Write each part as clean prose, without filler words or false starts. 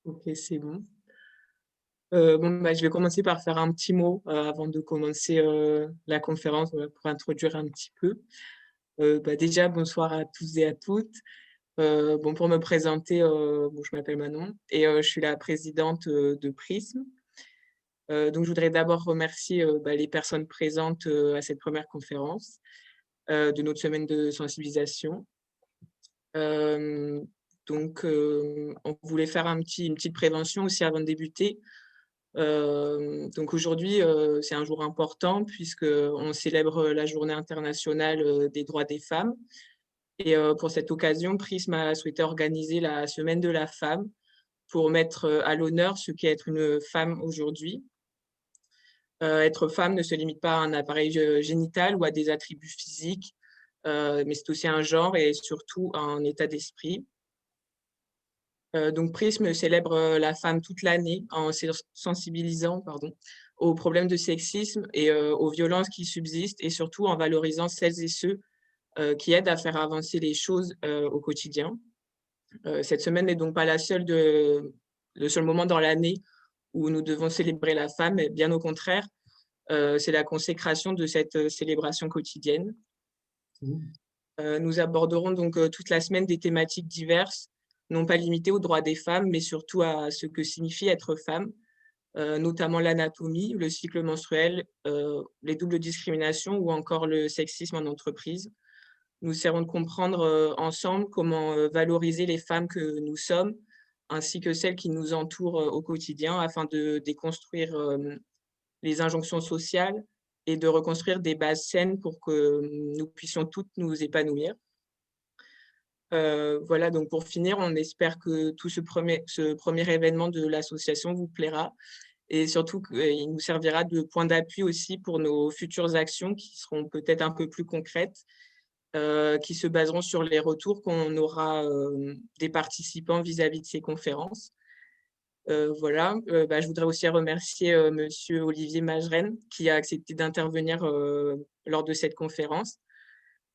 Ok, c'est bon. Je vais commencer par faire un petit mot avant de commencer la conférence pour introduire un petit peu. Déjà, bonsoir à tous et à toutes. Pour me présenter, je m'appelle Manon et je suis la présidente de Prism. Je voudrais d'abord remercier les personnes présentes à cette première conférence de notre semaine de sensibilisation. Euh, on voulait faire une petite prévention aussi avant de débuter. Aujourd'hui, c'est un jour important puisqu'on célèbre la Journée internationale des droits des femmes. Et pour cette occasion, Prism a souhaité organiser la Semaine de la femme pour mettre à l'honneur ce qu'est être une femme aujourd'hui. Être femme ne se limite pas à un appareil génital ou à des attributs physiques, mais c'est aussi un genre et surtout un état d'esprit. Prism célèbre la femme toute l'année en sensibilisant aux problèmes de sexisme et aux violences qui subsistent et surtout en valorisant celles et ceux qui aident à faire avancer les choses au quotidien. Cette semaine n'est donc pas le seul moment dans l'année où nous devons célébrer la femme, mais bien au contraire, c'est la consécration de cette célébration quotidienne. Nous aborderons donc toute la semaine des thématiques diverses, non pas limitées aux droits des femmes, mais surtout à ce que signifie être femme, notamment l'anatomie, le cycle menstruel, les doubles discriminations ou encore le sexisme en entreprise. Nous essaierons de comprendre ensemble comment valoriser les femmes que nous sommes, ainsi que celles qui nous entourent au quotidien, afin de déconstruire les injonctions sociales et de reconstruire des bases saines pour que nous puissions toutes nous épanouir. Donc pour finir, on espère que ce premier événement de l'association vous plaira et surtout qu'il nous servira de point d'appui aussi pour nos futures actions qui seront peut-être un peu plus concrètes, qui se baseront sur les retours qu'on aura des participants vis-à-vis de ces conférences. Je voudrais aussi remercier Monsieur Olivier Majren qui a accepté d'intervenir lors de cette conférence.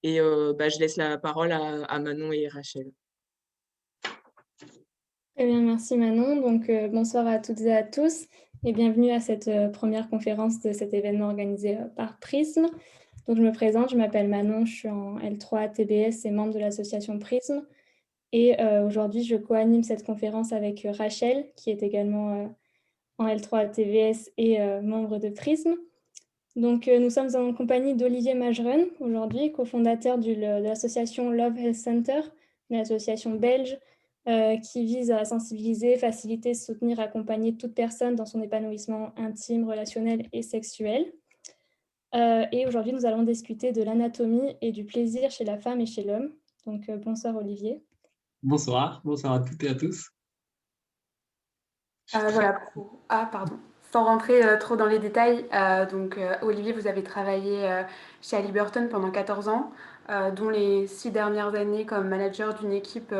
Et je laisse la parole à Manon et Rachel. Très bien, merci Manon. Bonsoir à toutes et à tous et bienvenue à cette première conférence de cet événement organisé par Prism. Donc, je me présente, je m'appelle Manon, je suis en L3 TBS et membre de l'association Prism. Et aujourd'hui, je co-anime cette conférence avec Rachel, qui est également en L3 TVS et membre de Prism. Nous sommes en compagnie d'Olivier Majren aujourd'hui, cofondateur de l'association Love Health Center, une association belge qui vise à sensibiliser, faciliter, soutenir, accompagner toute personne dans son épanouissement intime, relationnel et sexuel. Et aujourd'hui, nous allons discuter de l'anatomie et du plaisir chez la femme et chez l'homme. Bonsoir Olivier. Bonsoir à toutes et à tous. Pardon. Sans rentrer trop dans les détails, Olivier, vous avez travaillé chez Halliburton pendant 14 ans, dont les 6 dernières années comme manager d'une équipe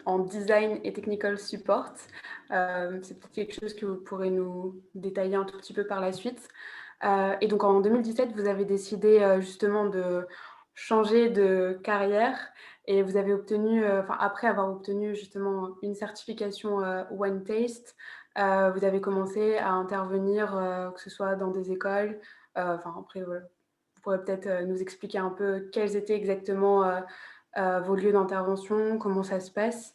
en design et technical support. C'est peut-être quelque chose que vous pourrez nous détailler un tout petit peu par la suite. Et donc en 2017, vous avez décidé justement de changer de carrière et vous avez obtenu, après avoir obtenu justement une certification One Taste, vous avez commencé à intervenir, que ce soit dans des écoles. Après, voilà, vous pourrez peut-être nous expliquer un peu quels étaient exactement vos lieux d'intervention, comment ça se passe.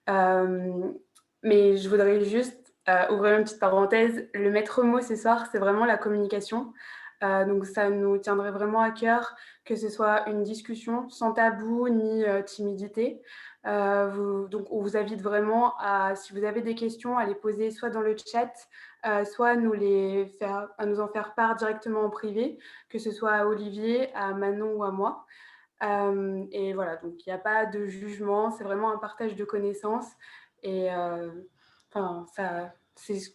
Mais je voudrais juste ouvrir une petite parenthèse. Le maître mot ce soir, c'est vraiment la communication. Donc ça nous tiendrait vraiment à cœur que ce soit une discussion sans tabou ni timidité. On vous invite vraiment à, si vous avez des questions, à les poser soit dans le chat, soit à nous en faire part directement en privé, que ce soit à Olivier, à Manon ou à moi. Et voilà, donc il n'y a pas de jugement, c'est vraiment un partage de connaissances. Et c'est ce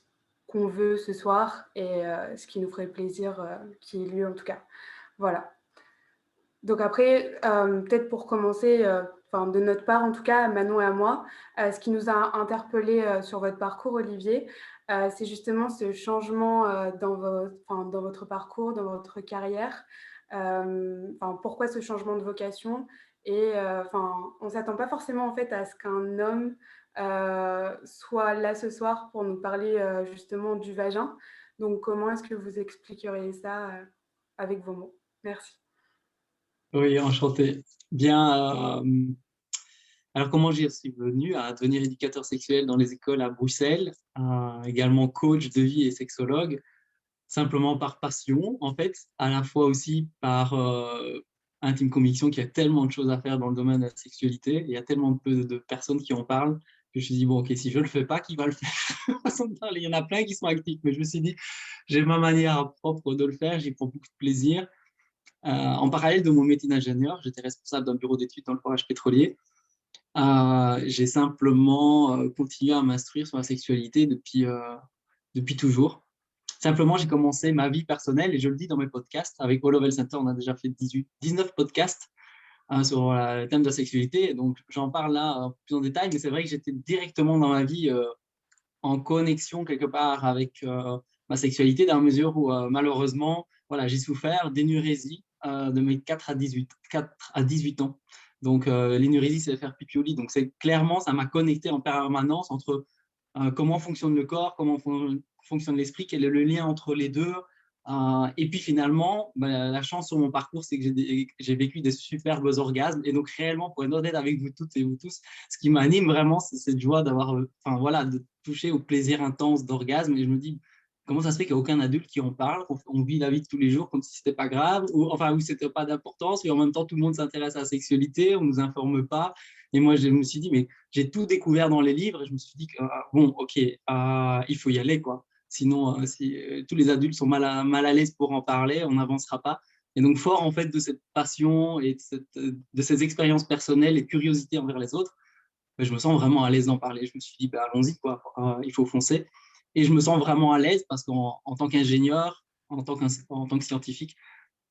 qu'on veut ce soir et ce qui nous ferait plaisir qu'il y ait lieu en tout cas. Voilà. Donc après, peut-être pour commencer, de notre part en tout cas, à Manon et à moi, ce qui nous a interpellés sur votre parcours, Olivier, c'est justement ce changement dans votre parcours, dans votre carrière. Pourquoi ce changement de vocation? Et on ne s'attend pas forcément en fait à ce qu'un homme soit là ce soir pour nous parler justement du vagin. Donc, comment est-ce que vous expliqueriez ça avec vos mots? Merci. Oui, enchanté. Bien, alors comment j'y suis venu à devenir éducateur sexuel dans les écoles à Bruxelles, également coach de vie et sexologue, simplement par passion, en fait, à la fois aussi par intime conviction qu'il y a tellement de choses à faire dans le domaine de la sexualité, il y a tellement de peu de personnes qui en parlent, que je me suis dit, bon, ok, si je ne le fais pas, qui va le faire? Façon de parler, il y en a plein qui sont actifs, mais je me suis dit, j'ai ma manière propre de le faire, j'y prends beaucoup de plaisir. En parallèle de mon métier d'ingénieur, j'étais responsable d'un bureau d'études dans le forage pétrolier. J'ai simplement continué à m'instruire sur la sexualité depuis toujours. Simplement, j'ai commencé ma vie personnelle, et je le dis dans mes podcasts. Avec All Level Center, on a déjà fait 19 podcasts sur le thème de la sexualité. Donc, j'en parle là plus en détail, mais c'est vrai que j'étais directement dans ma vie en connexion quelque part avec ma sexualité, dans la mesure où malheureusement, voilà, j'ai souffert d'énurésie de mes 4 à 18 ans. Donc, l'énurésie, c'est faire pipi au lit. Donc, c'est clairement, ça m'a connecté en permanence entre comment fonctionne le corps, comment fonctionne l'esprit, quel est le lien entre les deux. Et puis finalement, la chance sur mon parcours, c'est que j'ai vécu des superbes orgasmes. Et donc réellement, pour être honnête avec vous toutes et vous tous, ce qui m'anime vraiment, c'est cette joie d'avoir, enfin voilà, de toucher au plaisir intense d'orgasme. Et je me dis, comment ça se fait qu'il n'y a aucun adulte qui en parle? On vit la vie de tous les jours comme si c'était pas grave, ou enfin où c'était pas d'importance. Et en même temps, tout le monde s'intéresse à la sexualité, on nous informe pas. Et moi, je me suis dit, mais j'ai tout découvert dans les livres. Et je me suis dit, bon, ok, il faut y aller, quoi. Sinon, si tous les adultes sont mal à l'aise pour en parler, on n'avancera pas. Et donc, fort en fait de cette passion et de ces expériences personnelles et de curiosité envers les autres, je me sens vraiment à l'aise d'en parler. Je me suis dit, bah, allons-y, quoi. Il faut foncer. Et je me sens vraiment à l'aise parce qu'en tant qu'ingénieur, en tant que scientifique,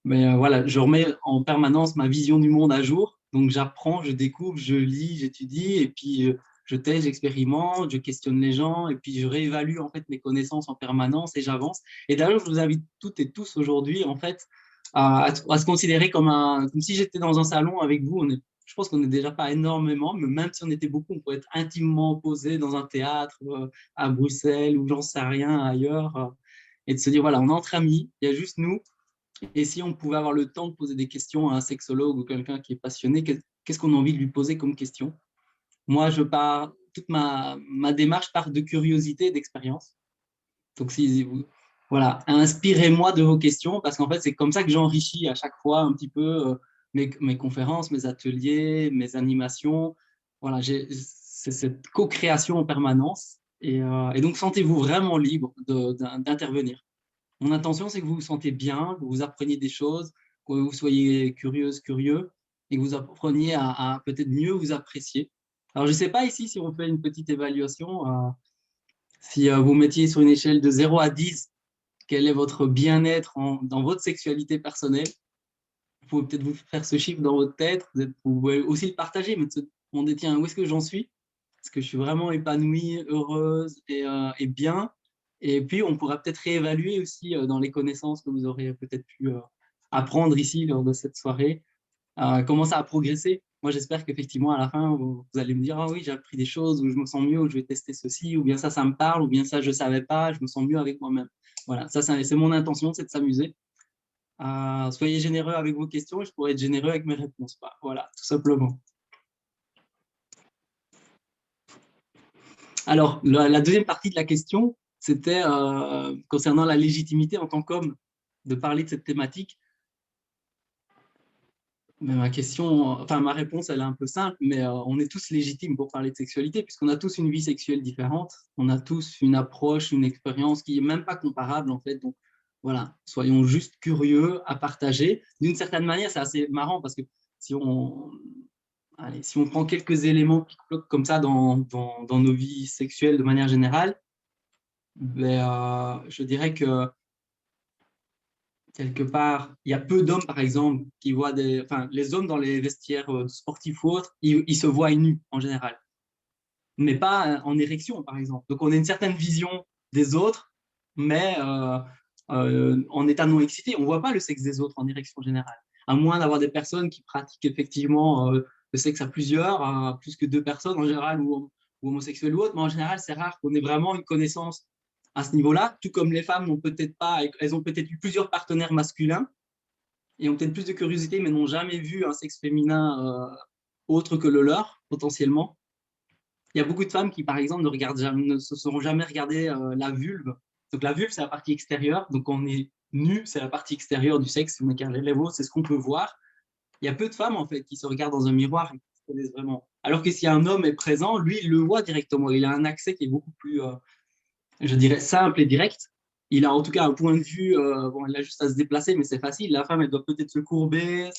mais voilà, je remets en permanence ma vision du monde à jour. Donc, j'apprends, je découvre, je lis, j'étudie, et puis je teste, j'expérimente, je questionne les gens, et puis je réévalue en fait mes connaissances en permanence et j'avance. Et d'ailleurs, je vous invite toutes et tous aujourd'hui en fait à se considérer comme si j'étais dans un salon avec vous. Je pense qu'on n'est déjà pas énormément, mais même si on était beaucoup, on pourrait être intimement opposés dans un théâtre à Bruxelles ou j'en sais rien ailleurs, et de se dire voilà, on est entre amis, il y a juste nous. Et si on pouvait avoir le temps de poser des questions à un sexologue ou quelqu'un qui est passionné, qu'est-ce qu'on a envie de lui poser comme question? Moi, toute ma démarche part de curiosité et d'expérience. Donc, voilà, inspirez-moi de vos questions parce qu'en fait, c'est comme ça que j'enrichis à chaque fois un petit peu mes conférences, mes ateliers, mes animations. Voilà, c'est cette co-création en permanence. Et donc, sentez-vous vraiment libre d'intervenir. Mon intention, c'est que vous vous sentez bien, que vous appreniez des choses, que vous soyez curieuse, curieux, et que vous appreniez à peut-être mieux vous apprécier. Alors, je ne sais pas ici si on fait une petite évaluation, si vous mettiez sur une échelle de 0 à 10, quel est votre bien-être dans votre sexualité personnelle. Vous pouvez peut-être vous faire ce chiffre dans votre tête, vous pouvez aussi le partager, mais de se demander, tiens, où est-ce que j'en suis? Est-ce que je suis vraiment épanouie, heureuse et bien? Et puis, on pourra peut-être réévaluer aussi dans les connaissances que vous aurez peut-être pu apprendre ici lors de cette soirée, comment ça a progressé. Moi, j'espère qu'effectivement, à la fin, vous allez me dire, ah oui, j'ai appris des choses, ou je me sens mieux, ou je vais tester ceci, ou bien ça me parle, ou bien ça, je ne savais pas, je me sens mieux avec moi-même. Voilà, ça, c'est mon intention, c'est de s'amuser. Soyez généreux avec vos questions et je pourrai être généreux avec mes réponses. Voilà, tout simplement. Alors, la deuxième partie de la question, c'était concernant la légitimité en tant qu'homme de parler de cette thématique. Mais ma réponse, elle est un peu simple, mais on est tous légitimes pour parler de sexualité, puisqu'on a tous une vie sexuelle différente, on a tous une approche, une expérience qui n'est même pas comparable, en fait. Donc, voilà, soyons juste curieux à partager. D'une certaine manière, c'est assez marrant, parce que si on prend quelques éléments comme ça dans nos vies sexuelles de manière générale, ben, je dirais que quelque part, il y a peu d'hommes, par exemple, qui voient les hommes dans les vestiaires sportifs ou autres, ils se voient nus en général, mais pas en érection, par exemple. Donc, on a une certaine vision des autres, mais en état non excité. On ne voit pas le sexe des autres en érection générale, à moins d'avoir des personnes qui pratiquent effectivement le sexe à plusieurs, à plus que deux personnes en général, où ou homosexuels ou autres, mais en général, c'est rare qu'on ait vraiment une connaissance à ce niveau-là, tout comme les femmes n'ont peut-être pas, elles ont peut-être eu plusieurs partenaires masculins et ont peut-être plus de curiosité, mais n'ont jamais vu un sexe féminin autre que le leur, potentiellement. Il y a beaucoup de femmes qui, par exemple, ne se seront jamais regardées la vulve. Donc, la vulve, c'est la partie extérieure. Donc, on est nu, c'est la partie extérieure du sexe. Si on regarde les veaux, c'est ce qu'on peut voir. Il y a peu de femmes, en fait, qui se regardent dans un miroir et qui se connaissent vraiment. Alors que si un homme est présent, lui, il le voit directement. Il a un accès qui est beaucoup plus, je dirais, simple et direct. Il a en tout cas un point de vue, bon, il a juste à se déplacer, mais c'est facile. La femme, elle doit peut-être se courber,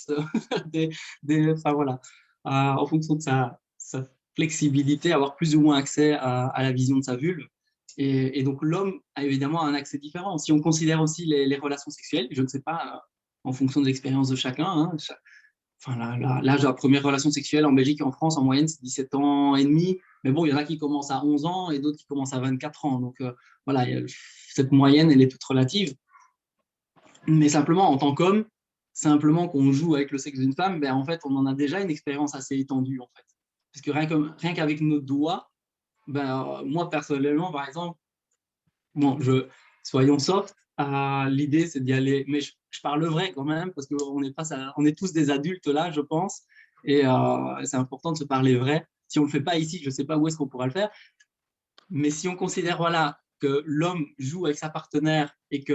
enfin voilà, en fonction de sa flexibilité, avoir plus ou moins accès à la vision de sa vulve. Et donc, l'homme a évidemment un accès différent. Si on considère aussi les relations sexuelles, je ne sais pas, en fonction de l'expérience de chacun, hein, enfin, l'âge de la première relation sexuelle en Belgique et en France, en moyenne, c'est 17 ans et demi. Mais bon, il y en a qui commencent à 11 ans et d'autres qui commencent à 24 ans. Donc, voilà, cette moyenne, elle est toute relative. Mais simplement, en tant qu'homme, simplement qu'on joue avec le sexe d'une femme, ben, en fait, on en a déjà une expérience assez étendue, en fait. Parce que rien qu'avec nos doigts, ben, moi, personnellement, par exemple, bon, soyons soft, l'idée, c'est d'y aller, mais je parle vrai quand même, parce qu'on est tous des adultes là, je pense, et c'est important de se parler vrai. Si on ne le fait pas ici, je ne sais pas où est-ce qu'on pourra le faire, mais si on considère voilà, que l'homme joue avec sa partenaire et que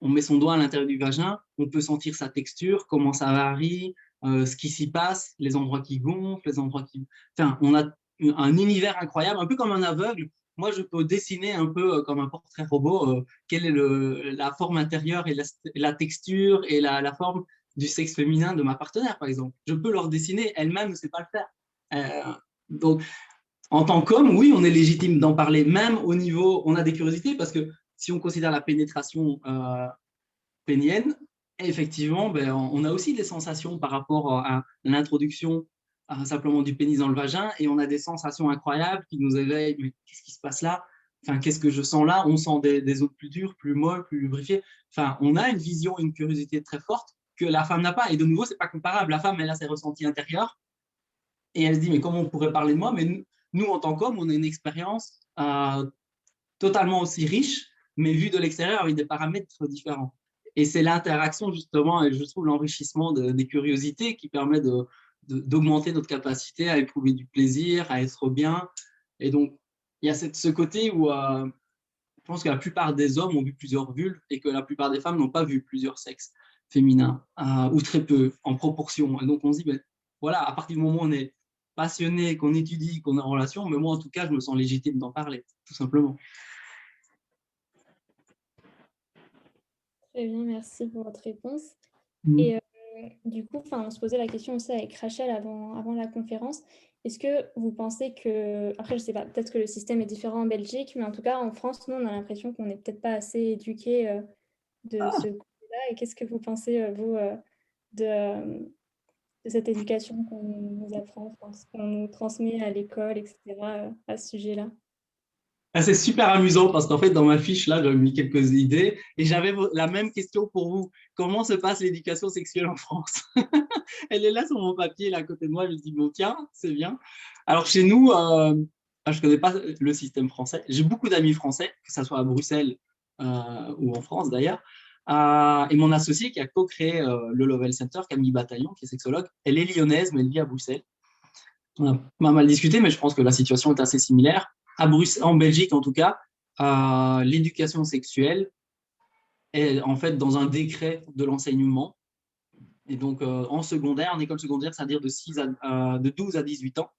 on met son doigt à l'intérieur du vagin, on peut sentir sa texture, comment ça varie, ce qui s'y passe, les endroits qui gonflent, les endroits qui... Enfin, on a un univers incroyable, un peu comme un aveugle. Moi, je peux dessiner un peu comme un portrait robot, quelle est la forme intérieure et la texture et la forme du sexe féminin de ma partenaire, par exemple. Je peux leur dessiner, elle-même ne sait pas le faire. Donc, en tant qu'homme, oui, on est légitime d'en parler, même au niveau, on a des curiosités, parce que si on considère la pénétration pénienne, effectivement, ben, on a aussi des sensations par rapport à l'introduction simplement du pénis dans le vagin, et on a des sensations incroyables qui nous éveillent. Mais qu'est-ce qui se passe là? Enfin, qu'est-ce que je sens là? On sent des os plus durs, plus molles, plus lubrifiés. Enfin, on a une vision, une curiosité très forte que la femme n'a pas. Et de nouveau, c'est pas comparable. La femme, elle a ses ressentis intérieurs et elle se dit, mais comment on pourrait parler de moi? Mais nous, en tant qu'hommes, on a une expérience totalement aussi riche, mais vue de l'extérieur avec des paramètres différents. Et c'est l'interaction, justement, et je trouve l'enrichissement des curiosités qui permet d'augmenter notre capacité à éprouver du plaisir, à être bien. Et donc, il y a ce côté où je pense que la plupart des hommes ont vu plusieurs vulves et que la plupart des femmes n'ont pas vu plusieurs sexes féminins, ou très peu, en proportion. Et donc, on se dit, ben, voilà, à partir du moment où on est passionné, qu'on étudie, qu'on est en relation, mais moi, en tout cas, je me sens légitime d'en parler, tout simplement. Très bien, merci pour votre réponse. Et du coup, on se posait la question aussi avec Rachel avant la conférence. Est-ce que vous pensez que, après je ne sais pas, peut-être que le système est différent en Belgique, mais en tout cas en France, nous on a l'impression qu'on n'est peut-être pas assez éduqués de ce côté-là. Et qu'est-ce que vous pensez, vous, de cette éducation qu'on nous apprend, ce qu'on nous transmet à l'école, etc., à ce sujet-là? C'est super amusant parce qu'en fait, dans ma fiche, là, j'avais mis quelques idées et j'avais la même question pour vous. Comment se passe l'éducation sexuelle en France? Elle est là sur mon papier, là, à côté de moi. Je me dis, bon, tiens, c'est bien. Alors, chez nous, je ne connais pas le système français. J'ai beaucoup d'amis français, que ce soit à Bruxelles ou en France d'ailleurs. Et mon associé qui a co-créé le Lovell Center, Camille Bataillon, qui est sexologue, elle est lyonnaise, mais elle vit à Bruxelles. On a pas mal discuté, mais je pense que la situation est assez similaire. En Belgique, en tout cas, l'éducation sexuelle est en fait dans un décret de l'enseignement. Et donc, en secondaire, en école secondaire, c'est-à-dire de 12 à 18 ans,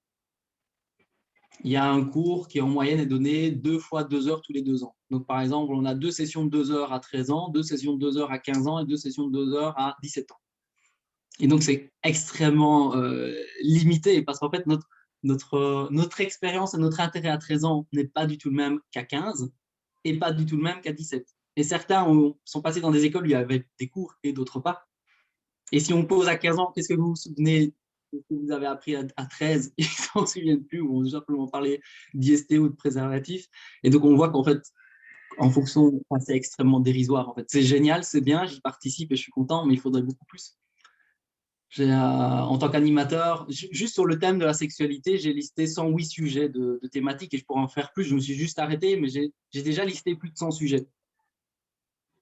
il y a un cours qui, en moyenne, est donné 2 fois 2 heures tous les 2 ans. Donc, par exemple, on a 2 sessions de 2 heures à 13 ans, 2 sessions de 2 heures à 15 ans et 2 sessions de 2 heures à 17 ans. Et donc, c'est extrêmement limité parce qu'en fait, notre expérience et notre intérêt à 13 ans n'est pas du tout le même qu'à 15 et pas du tout le même qu'à 17. Et certains sont passés dans des écoles où il y avait des cours et d'autres pas. Et si on pose à 15 ans, qu'est-ce que vous vous souvenez que vous avez appris à 13? Ils ne s'en souviennent plus, ou on a simplement parlé d'IST ou de préservatif. Et donc, on voit qu'en fait, en fonction, c'est extrêmement dérisoire. En fait. C'est génial, c'est bien, j'y participe et je suis content, mais il faudrait beaucoup plus. En tant qu'animateur, juste sur le thème de la sexualité, j'ai listé 108 sujets de thématiques et je pourrais en faire plus. Je me suis juste arrêté, mais j'ai déjà listé plus de 100 sujets.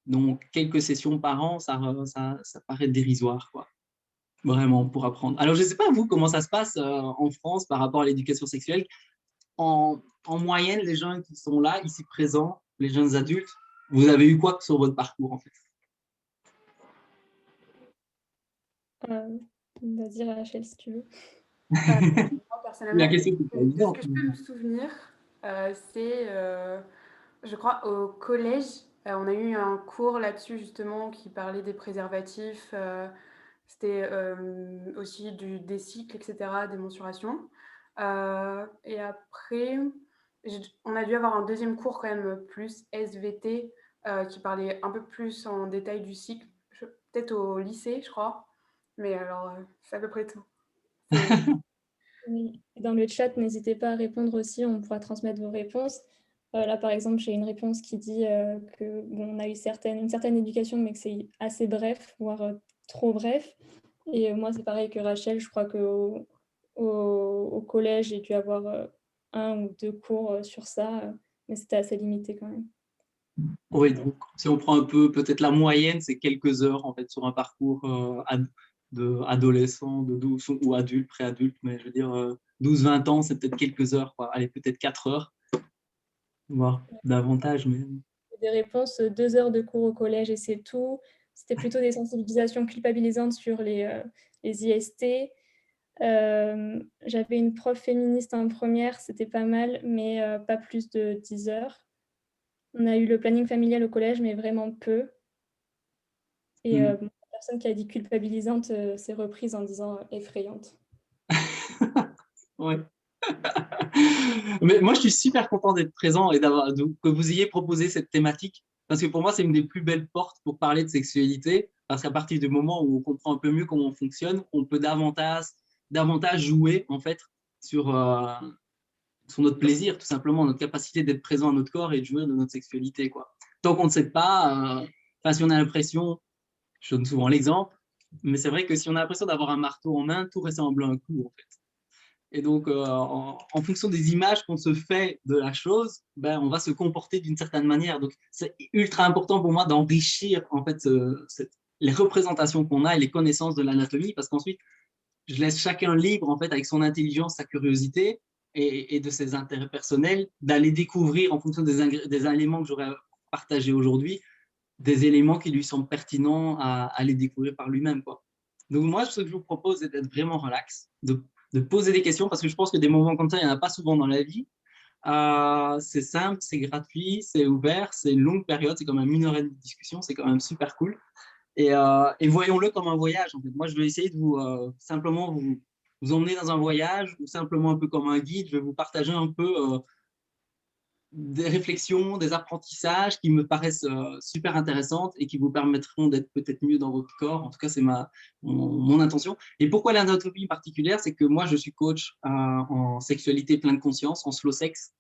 Donc, quelques sessions par an, ça paraît dérisoire, quoi. Vraiment, pour apprendre. Alors, je ne sais pas, vous, comment ça se passe en France par rapport à l'éducation sexuelle. En moyenne, les gens qui sont là, ici présents, les jeunes adultes, vous avez eu quoi sur votre parcours, en fait? Vas-y, Rachel, si tu veux. Moi, La personnellement, question n'est pas de ce évidente. que je peux me souvenir, c'est, je crois, au collège, on a eu un cours là-dessus justement qui parlait des préservatifs. C'était aussi des cycles, etc., des mensurations. Et après, on a dû avoir un deuxième cours quand même plus SVT qui parlait un peu plus en détail du cycle, peut-être au lycée, je crois. Mais alors, c'est à peu près tout. Oui. Dans le chat, n'hésitez pas à répondre aussi, on pourra transmettre vos réponses. Là, par exemple, j'ai une réponse qui dit que on a eu une certaine éducation, mais que c'est assez bref, voire trop bref. Et moi, c'est pareil que Rachel, je crois qu'au collège, j'ai dû avoir un ou deux cours sur ça, mais c'était assez limité quand même. Oui, donc si on prend un peu, peut-être la moyenne, c'est quelques heures en fait sur un parcours d'adolescent, de 12 ou adulte, préadulte, mais je veux dire 12-20 ans, c'est peut-être quelques heures, quoi. Allez, peut-être 4 heures, voire davantage, mais Des réponses, 2 heures de cours au collège et c'est tout. C'était plutôt des sensibilisations culpabilisantes sur les IST. J'avais une prof féministe en première, c'était pas mal, mais pas plus de 10 heures. On a eu le planning familial au collège, mais vraiment peu. Et la personne qui a dit culpabilisante s'est reprise en disant effrayante. ouais. Mais moi, je suis super content d'être présent et que vous ayez proposé cette thématique, parce que pour moi, c'est une des plus belles portes pour parler de sexualité, parce qu'à partir du moment où on comprend un peu mieux comment on fonctionne, on peut davantage jouer, en fait, sur notre plaisir, tout simplement, notre capacité d'être présent à notre corps et de jouir de notre sexualité, quoi. Tant qu'on ne sait pas, si on a l'impression, je donne souvent l'exemple, mais c'est vrai que si on a l'impression d'avoir un marteau en main, tout ressemble à un coup, en fait. Et donc, en fonction des images qu'on se fait de la chose, ben, on va se comporter d'une certaine manière. Donc, c'est ultra important pour moi d'enrichir en fait les représentations qu'on a et les connaissances de l'anatomie, parce qu'ensuite, je laisse chacun libre en fait avec son intelligence, sa curiosité et de ses intérêts personnels d'aller découvrir en fonction des éléments que j'aurais partagés aujourd'hui, des éléments qui lui semblent pertinents à aller découvrir par lui-même, quoi. Donc moi, ce que je vous propose, c'est d'être vraiment relax, de poser des questions, parce que je pense que des moments comme ça, il n'y en a pas souvent dans la vie. C'est simple, c'est gratuit, c'est ouvert, c'est une longue période, c'est quand même 1 heure et demie de discussion, c'est quand même super cool. Et voyons-le comme un voyage. En fait. Moi, je vais essayer de simplement vous emmener dans un voyage, ou simplement un peu comme un guide. Je vais vous partager un peu des réflexions, des apprentissages qui me paraissent super intéressantes et qui vous permettront d'être peut-être mieux dans votre corps. En tout cas, c'est mon intention. Et pourquoi l'anatomie particulière? C'est que moi, je suis coach en sexualité pleine conscience, en slow sex.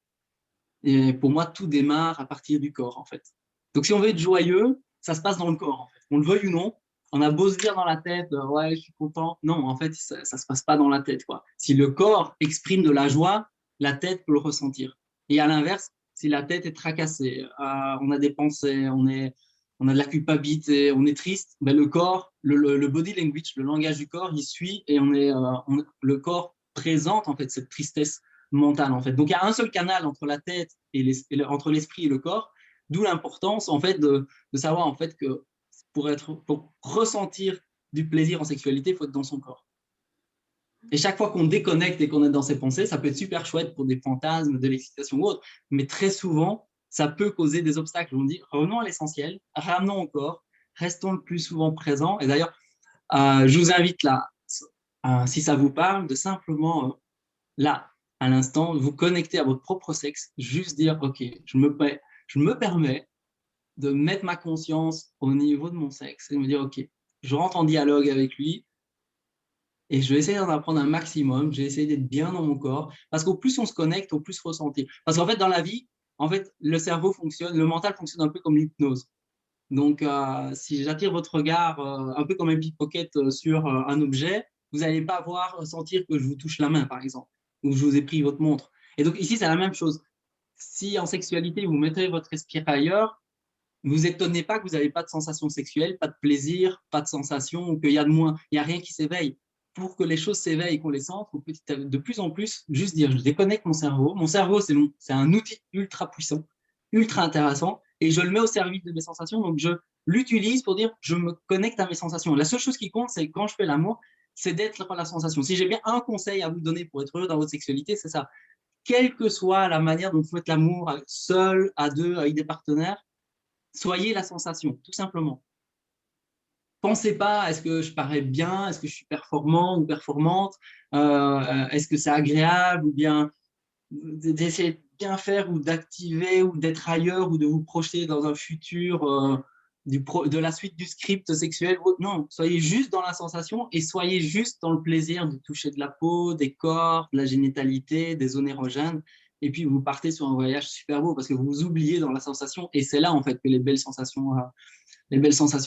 Et pour moi, tout démarre à partir du corps, en fait. Donc, si on veut être joyeux, ça se passe dans le corps, en fait. On le veuille ou non, on a beau se dire dans la tête, ouais, je suis content. Non, en fait, ça ne se passe pas dans la tête, quoi. Si le corps exprime de la joie, la tête peut le ressentir. Et à l'inverse, si la tête est tracassée, on a des pensées, on a de la culpabilité, on est triste, ben le corps, le body language, le langage du corps, il suit et le corps présente en fait cette tristesse mentale en fait. Donc il y a un seul canal entre la tête entre l'esprit et le corps, d'où l'importance en fait de savoir en fait que pour ressentir du plaisir en sexualité, il faut être dans son corps. Et chaque fois qu'on déconnecte et qu'on est dans ses pensées, ça peut être super chouette pour des fantasmes, de l'excitation ou autre, mais très souvent, ça peut causer des obstacles. On dit, revenons à l'essentiel, ramenons au corps, restons le plus souvent présents. Et d'ailleurs, je vous invite là, si ça vous parle, de simplement, là, à l'instant, vous connecter à votre propre sexe, juste dire, OK, je me permets de mettre ma conscience au niveau de mon sexe et me dire, OK, je rentre en dialogue avec lui, et je vais essayer d'en apprendre un maximum. Je vais essayer d'être bien dans mon corps. Parce qu'au plus on se connecte, au plus ressentir. Parce qu'en fait, dans la vie, en fait, le cerveau fonctionne, le mental fonctionne un peu comme l'hypnose. Donc, si j'attire votre regard un peu comme un pickpocket sur un objet, vous n'allez pas sentir que je vous touche la main, par exemple, ou que je vous ai pris votre montre. Et donc, ici, c'est la même chose. Si en sexualité, vous mettez votre esprit ailleurs, ne vous étonnez pas que vous n'avez pas de sensation sexuelle, pas de plaisir, pas de sensation, ou qu'il y a de moins, il n'y a rien qui s'éveille. Pour que les choses s'éveillent et qu'on les sente, il faut de plus en plus juste dire, je déconnecte mon cerveau. Mon cerveau, c'est un outil ultra puissant, ultra intéressant, et je le mets au service de mes sensations. Donc, je l'utilise pour dire, je me connecte à mes sensations. La seule chose qui compte, c'est quand je fais l'amour, c'est d'être dans la sensation. Si j'ai bien un conseil à vous donner pour être heureux dans votre sexualité, c'est ça. Quelle que soit la manière dont vous faites l'amour, seul, à deux, avec des partenaires, soyez la sensation, tout simplement. Pensez pas, est-ce que je parais bien, est-ce que je suis performant ou performante, est-ce que c'est agréable, ou bien d'essayer de bien faire ou d'activer ou d'être ailleurs ou de vous projeter dans un futur de la suite du script sexuel. Non, soyez juste dans la sensation et soyez juste dans le plaisir de toucher de la peau, des corps, de la génitalité, des zones érogènes. Et puis vous partez sur un voyage super beau parce que vous vous oubliez dans la sensation et c'est là en fait que les belles sensations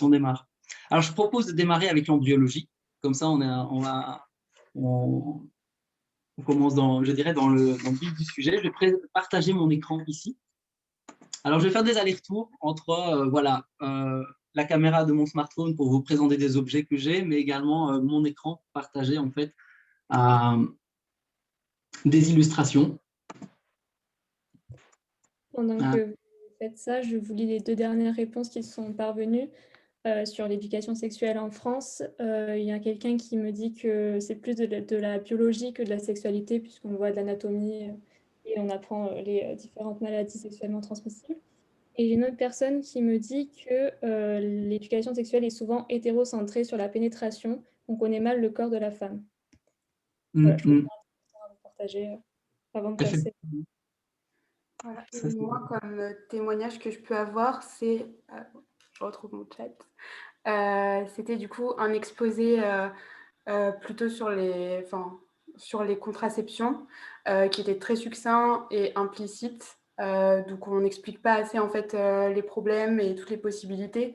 démarrent. Alors je propose de démarrer avec l'embryologie. Comme ça, on commence je dirais, dans le vif du sujet. Je vais partager mon écran ici. Alors, je vais faire des allers-retours entre la caméra de mon smartphone pour vous présenter des objets que j'ai, mais également mon écran partagé en fait des illustrations. Pendant que vous faites ça, je vous lis les 2 dernières réponses qui sont parvenues. Sur l'éducation sexuelle en France, il y a quelqu'un qui me dit que c'est plus de la biologie que de la sexualité, puisqu'on voit de l'anatomie et on apprend les différentes maladies sexuellement transmissibles. Et j'ai une autre personne qui me dit que l'éducation sexuelle est souvent hétérocentrée sur la pénétration, on connaît mal le corps de la femme. Voilà, je trouve ça intéressant à vous partager avant de passer. Voilà. Et moi, comme témoignage que je peux avoir, c'est, je retrouve mon chat, c'était du coup un exposé plutôt sur les contraceptions, qui était très succinct et implicite. Donc on n'explique pas assez en fait les problèmes et toutes les possibilités.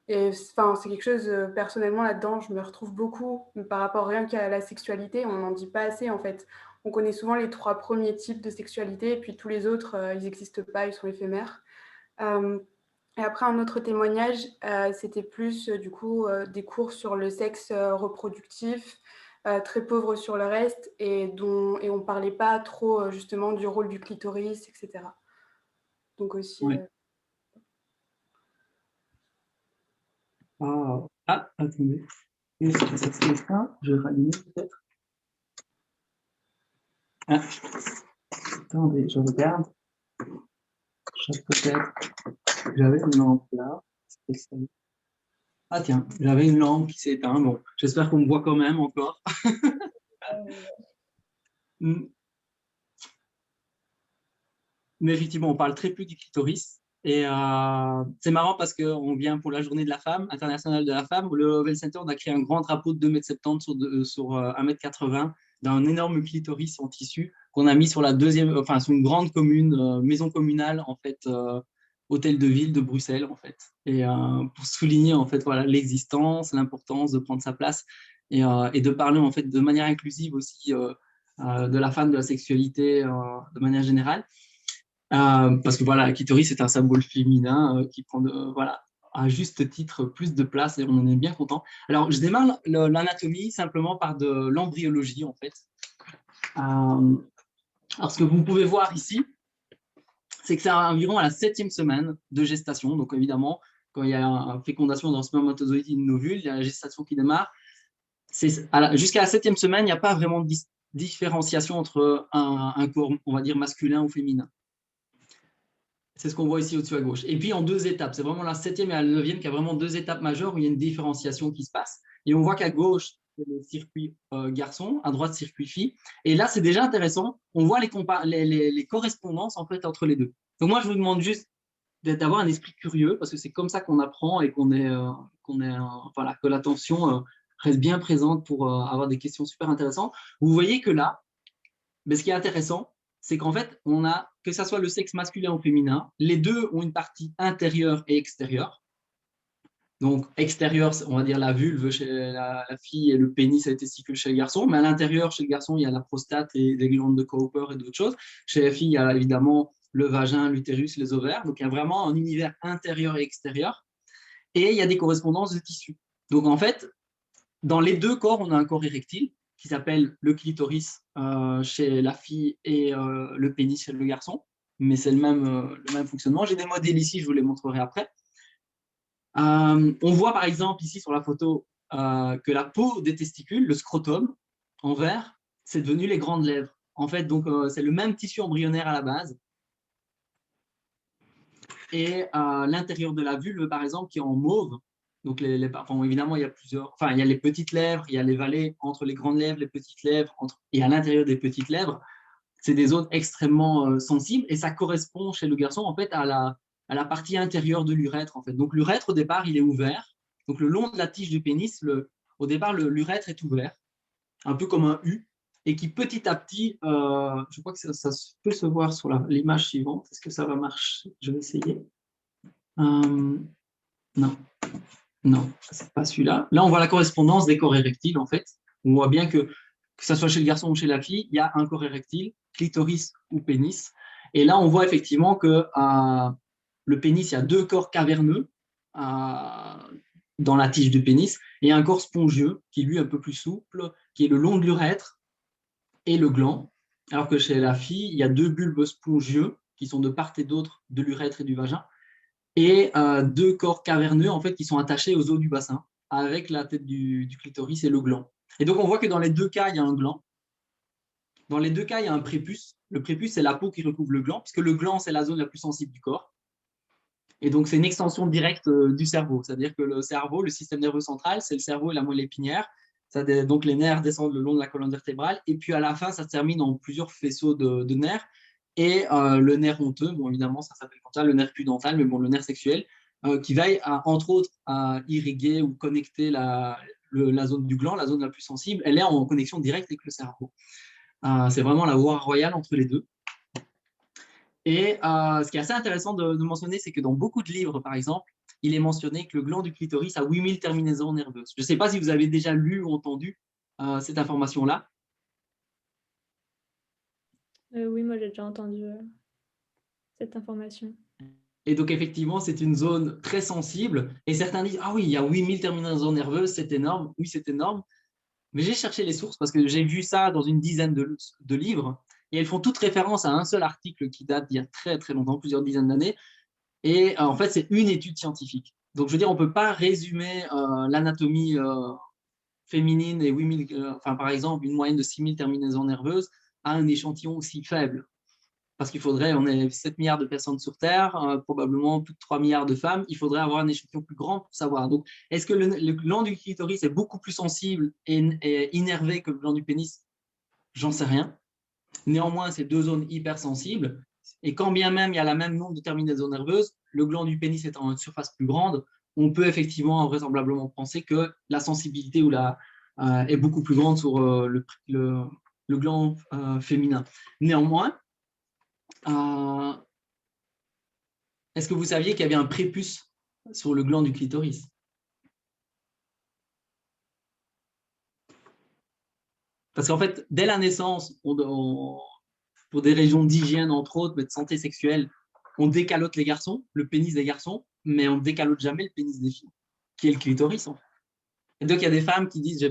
Et c'est quelque chose, personnellement, là-dedans, je me retrouve beaucoup par rapport rien qu'à la sexualité. On n'en dit pas assez, en fait. On connaît souvent les 3 premiers types de sexualité, et puis tous les autres, ils n'existent pas, ils sont éphémères. Et après, un autre témoignage, c'était plus, du coup, des cours sur le sexe reproductif, très pauvres sur le reste, et on ne parlait pas trop, justement, du rôle du clitoris, etc. Donc aussi... Oui. Attendez. Est-ce que ça se fait ça? Je vais rallumer peut-être. Attendez, je regarde. Peut-être. J'avais une lampe là. Ah tiens, j'avais une lampe qui s'est éteinte. Bon, j'espère qu'on me voit quand même encore. Mais effectivement, on parle très peu du clitoris. Et c'est marrant parce qu'on vient pour la journée de la femme, internationale de la femme, le Wellness Center, on a créé un grand drapeau de 2,70 m sur 1,80 m d'un énorme clitoris en tissu qu'on a mis sur sur une grande commune, maison communale, en fait, hôtel de ville de Bruxelles, en fait. Et pour souligner, en fait, voilà, l'existence, l'importance de prendre sa place et de parler, en fait, de manière inclusive aussi de la femme, de la sexualité de manière générale. Parce que voilà, la clitoris c'est un symbole féminin qui prend à juste titre plus de place et on en est bien content. Alors, je démarre l'anatomie simplement par de l'embryologie en fait. Alors, ce que vous pouvez voir ici, c'est que c'est environ à la 7e semaine de gestation. Donc, évidemment, quand il y a une fécondation d'un spermatozoïde et une ovule, il y a la gestation qui démarre. Jusqu'à la 7e semaine, il n'y a pas vraiment de différenciation entre un corps, on va dire, masculin ou féminin. C'est ce qu'on voit ici au-dessus à gauche. Et puis en 2 étapes, c'est vraiment la 7e et la 9e qui a vraiment 2 étapes majeures où il y a une différenciation qui se passe. Et on voit qu'à gauche, c'est le circuit garçon, à droite, circuit fille. Et là, c'est déjà intéressant. On voit les correspondances en fait entre les deux. Donc moi, je vous demande juste d'avoir un esprit curieux parce que c'est comme ça qu'on apprend et que l'attention reste bien présente pour avoir des questions super intéressantes. Vous voyez que là, mais ce qui est intéressant, c'est qu'en fait, on a, que ce soit le sexe masculin ou féminin, les deux ont une partie intérieure et extérieure. Donc, extérieur, on va dire la vulve chez la fille et le pénis et les testicules chez le garçon. Mais à l'intérieur, chez le garçon, il y a la prostate et les glandes de Cowper et d'autres choses. Chez la fille, il y a évidemment le vagin, l'utérus, les ovaires. Donc, il y a vraiment un univers intérieur et extérieur. Et il y a des correspondances de tissus. Donc, en fait, dans les deux corps, on a un corps érectile qui s'appelle le clitoris chez la fille et le pénis chez le garçon. Mais c'est le même fonctionnement. J'ai des modèles ici, je vous les montrerai après. On voit par exemple ici sur la photo que la peau des testicules, le scrotum, en vert, c'est devenu les grandes lèvres. En fait, donc c'est le même tissu embryonnaire à la base. Et l'intérieur de la vulve, par exemple, qui est en mauve. Donc, enfin, évidemment, il y a plusieurs. Enfin, il y a les petites lèvres, il y a les vallées entre les grandes lèvres, les petites lèvres, et à l'intérieur des petites lèvres, c'est des zones extrêmement sensibles. Et ça correspond chez le garçon, en fait, à la partie intérieure de l'urètre, en fait. Donc, l'urètre, au départ, il est ouvert. Donc, le long de la tige du pénis, au départ, l'urètre est ouvert, un peu comme un U, et qui petit à petit, je crois que ça peut se voir sur l'image suivante. Est-ce que ça va marcher? Je vais essayer. Non, non, c'est pas celui-là. Là, on voit la correspondance des corps érectiles, en fait. On voit bien que ce soit chez le garçon ou chez la fille, il y a un corps érectile, clitoris ou pénis. Et là, on voit effectivement que le pénis, il y a deux corps caverneux dans la tige du pénis et un corps spongieux qui, lui, est un peu plus souple, qui est le long de l'urètre et le gland. Alors que chez la fille, il y a deux bulbes spongieux qui sont de part et d'autre de l'urètre et du vagin et deux corps caverneux en fait, qui sont attachés aux os du bassin avec la tête du clitoris et le gland. Et donc, on voit que dans les deux cas, il y a un gland. Dans les deux cas, il y a un prépuce. Le prépuce, c'est la peau qui recouvre le gland, puisque le gland, c'est la zone la plus sensible du corps. Et donc, c'est une extension directe du cerveau. C'est-à-dire que le cerveau, le système nerveux central, c'est le cerveau et la moelle épinière. Donc, les nerfs descendent le long de la colonne vertébrale. Et puis, à la fin, ça se termine en plusieurs faisceaux de nerfs. Et le nerf honteux, bon, évidemment, ça s'appelle comme ça, le nerf pudendal, mais bon, le nerf sexuel, qui va, entre autres, irriguer ou connecter la zone du gland, la zone la plus sensible. Elle est en connexion directe avec le cerveau. C'est vraiment la voie royale entre les deux. Et ce qui est assez intéressant de mentionner, c'est que dans beaucoup de livres, par exemple, il est mentionné que le gland du clitoris a 8000 terminaisons nerveuses. Je ne sais pas si vous avez déjà lu ou entendu cette information-là. Oui, moi j'ai déjà entendu cette information. Et donc, effectivement, c'est une zone très sensible. Et certains disent, ah oui, il y a 8000 terminaisons nerveuses, c'est énorme. Oui, c'est énorme. Mais j'ai cherché les sources parce que j'ai vu ça dans une dizaine de livres. Et elles font toutes référence à un seul article qui date d'il y a très, très longtemps, plusieurs dizaines d'années. Et en fait, c'est une étude scientifique. Donc, je veux dire, on ne peut pas résumer l'anatomie féminine et 8000, enfin, par exemple, une moyenne de 6000 terminaisons nerveuses à un échantillon aussi faible. Parce qu'il faudrait, on est 7 milliards de personnes sur Terre, probablement plus de 3 milliards de femmes, il faudrait avoir un échantillon plus grand pour savoir. Donc, est-ce que le gland du clitoris est beaucoup plus sensible et innervé que le gland du pénis? J'en sais rien. Néanmoins, c'est deux zones hypersensibles. Et quand bien même il y a la même nombre de terminaisons nerveuses, le gland du pénis étant une surface plus grande, on peut effectivement vraisemblablement penser que la sensibilité est beaucoup plus grande sur le gland féminin. Néanmoins, est-ce que vous saviez qu'il y avait un prépuce sur le gland du clitoris? Parce qu'en fait, dès la naissance, pour des raisons d'hygiène, entre autres, mais de santé sexuelle, on décalote les garçons, le pénis des garçons, mais on ne décalote jamais le pénis des filles, qui est le clitoris. En fait. Et donc, il y a des femmes qui disent «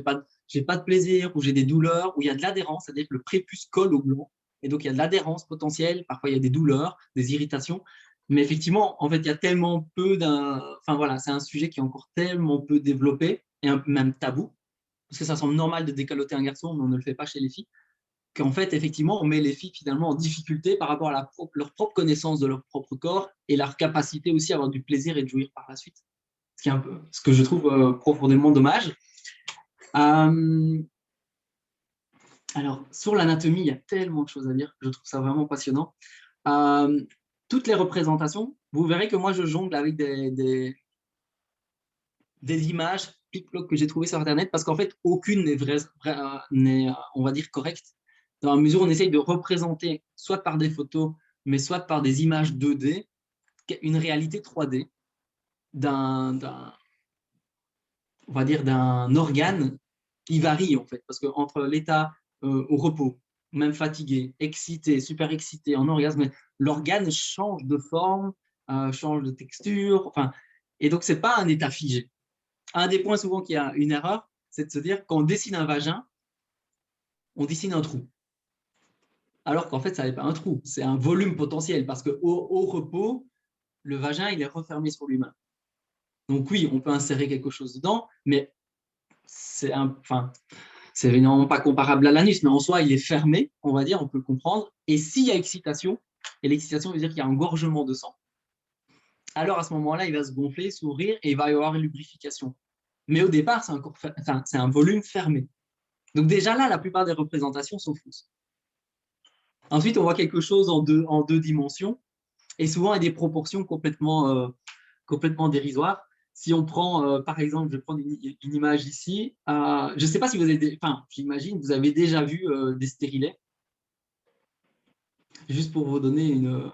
j'ai pas de plaisir » ou « j'ai des douleurs » ou il y a de l'adhérence, c'est-à-dire que le prépuce colle au gland. Et donc, il y a de l'adhérence potentielle, parfois il y a des douleurs, des irritations. Mais effectivement, en fait, il y a tellement peu Enfin voilà, c'est un sujet qui est encore tellement peu développé et même tabou, parce que ça semble normal de décaloter un garçon, mais on ne le fait pas chez les filles, qu'en fait, effectivement, on met les filles finalement en difficulté par rapport à leur propre connaissance de leur propre corps et leur capacité aussi à avoir du plaisir et de jouir par la suite. Ce qui est un peu, ce que je trouve profondément dommage. Alors, sur l'anatomie, il y a tellement de choses à dire. Je trouve ça vraiment passionnant. Toutes les représentations, vous verrez que moi, je jongle avec des images que j'ai trouvées sur Internet parce qu'en fait, aucune n'est, on va dire, correcte. Dans la mesure où on essaye de représenter, soit par des photos, mais soit par des images 2D, une réalité 3D d'un on va dire, d'un organe qui varie, en fait, parce qu'entre l'état au repos, même fatigué, excité, super excité, en orgasme, l'organe change de forme, change de texture, enfin, et donc, ce n'est pas un état figé. Un des points souvent qu'il y a une erreur, c'est de se dire, quand on dessine un vagin, on dessine un trou. Alors qu'en fait, ça n'est pas un trou, c'est un volume potentiel, parce qu'au repos, le vagin, il est refermé sur lui-même. Donc oui, on peut insérer quelque chose dedans, mais c'est évidemment pas comparable à l'anus, mais en soi, il est fermé, on va dire, on peut le comprendre. Et s'il y a excitation, et l'excitation veut dire qu'il y a engorgement de sang, alors à ce moment-là, il va se gonfler, s'ouvrir, et il va y avoir une lubrification. Mais au départ, c'est un volume fermé. Donc déjà là, la plupart des représentations sont fausses. Ensuite, on voit quelque chose en deux dimensions, et souvent à des proportions complètement dérisoires. Si on prend, par exemple, je vais prendre une image ici. Je ne sais pas si vous avez, j'imagine, vous avez déjà vu des stérilets. Juste pour vous donner une...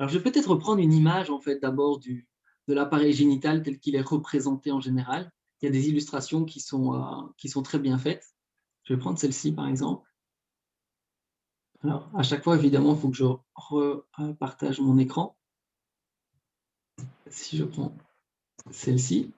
Alors, je vais peut-être reprendre une image, en fait, d'abord de l'appareil génital tel qu'il est représenté en général. Il y a des illustrations qui sont très bien faites. Je vais prendre celle-ci, par exemple. Alors, à chaque fois, évidemment, il faut que je repartage mon écran. Si je prends celle-ci.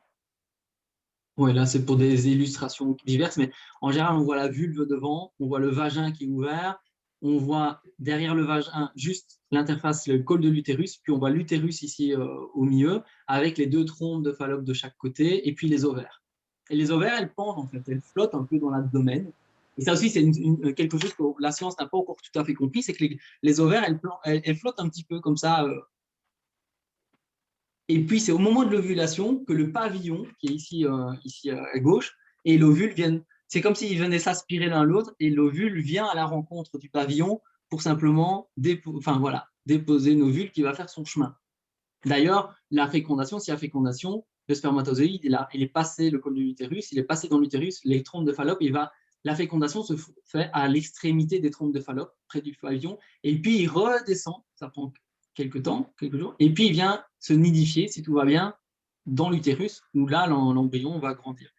Oui, là, c'est pour des illustrations diverses, mais en général, on voit la vulve devant, on voit le vagin qui est ouvert, on voit derrière le vagin juste l'interface, le col de l'utérus, puis on voit l'utérus ici au milieu, avec les deux trompes de Fallope de chaque côté, et puis les ovaires. Et les ovaires, elles pendent, en fait, elles flottent un peu dans l'abdomen. Et ça aussi, c'est quelque chose que la science n'a pas encore tout à fait compris, c'est que les ovaires, elles flottent un petit peu comme ça. Et puis, c'est au moment de l'ovulation que le pavillon, qui est ici à gauche, et l'ovule viennent. C'est comme s'ils venaient s'aspirer l'un l'autre, et l'ovule vient à la rencontre du pavillon pour simplement déposer une ovule qui va faire son chemin. D'ailleurs, la fécondation, s'il y a fécondation, le spermatozoïde, il est passé le col de l'utérus, il est passé dans l'utérus, les trompes de Fallope, la fécondation se fait à l'extrémité des trompes de Fallope, près du pavillon, et puis il redescend, ça prend quelques jours, et puis il vient se nidifier, si tout va bien, dans l'utérus, où là, l'embryon va grandir.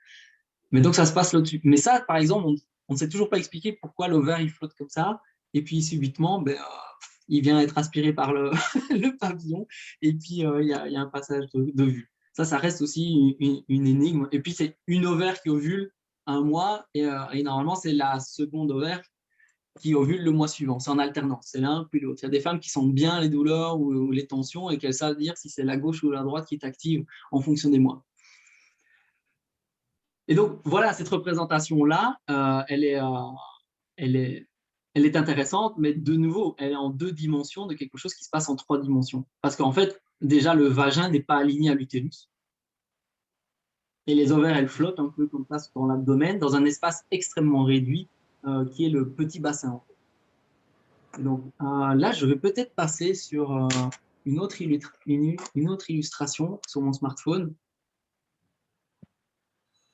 Mais donc, ça se passe là-dessus. Mais ça, par exemple, on ne sait toujours pas expliquer pourquoi l'ovaire, il flotte comme ça, et puis subitement, il vient être aspiré par le, le pavillon, et puis il y a un passage de vue. Ça reste aussi une énigme. Et puis, c'est une ovaire qui ovule un mois, et normalement, c'est la seconde ovaire qui ovule le mois suivant. C'est en alternance, c'est l'un puis l'autre. Il y a des femmes qui sentent bien les douleurs ou les tensions et qu'elles savent dire si c'est la gauche ou la droite qui est active en fonction des mois. Et donc, voilà, cette représentation-là, elle est intéressante, mais de nouveau, elle est en deux dimensions de quelque chose qui se passe en trois dimensions. Parce qu'en fait, déjà, le vagin n'est pas aligné à l'utérus. Et les ovaires, elles flottent un peu comme ça dans l'abdomen, dans un espace extrêmement réduit, qui est le petit bassin. Donc là, je vais peut-être passer sur une autre illustration sur mon smartphone.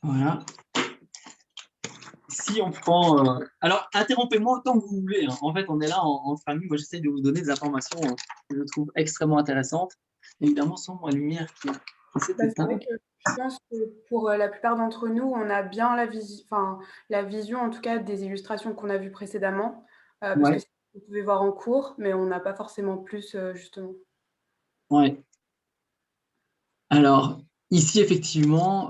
Voilà. Si on prend... alors, interrompez-moi autant que vous voulez. Hein. En fait, on est là en famille. Moi, j'essaie de vous donner des informations que je trouve extrêmement intéressantes. Évidemment, sans ma lumière qui s'est éteinte. Je pense que pour la plupart d'entre nous, on a bien la vision, en tout cas, des illustrations qu'on a vues précédemment. Parce que vous pouvez voir en cours, mais on n'a pas forcément plus, justement. Oui. Alors, ici, effectivement,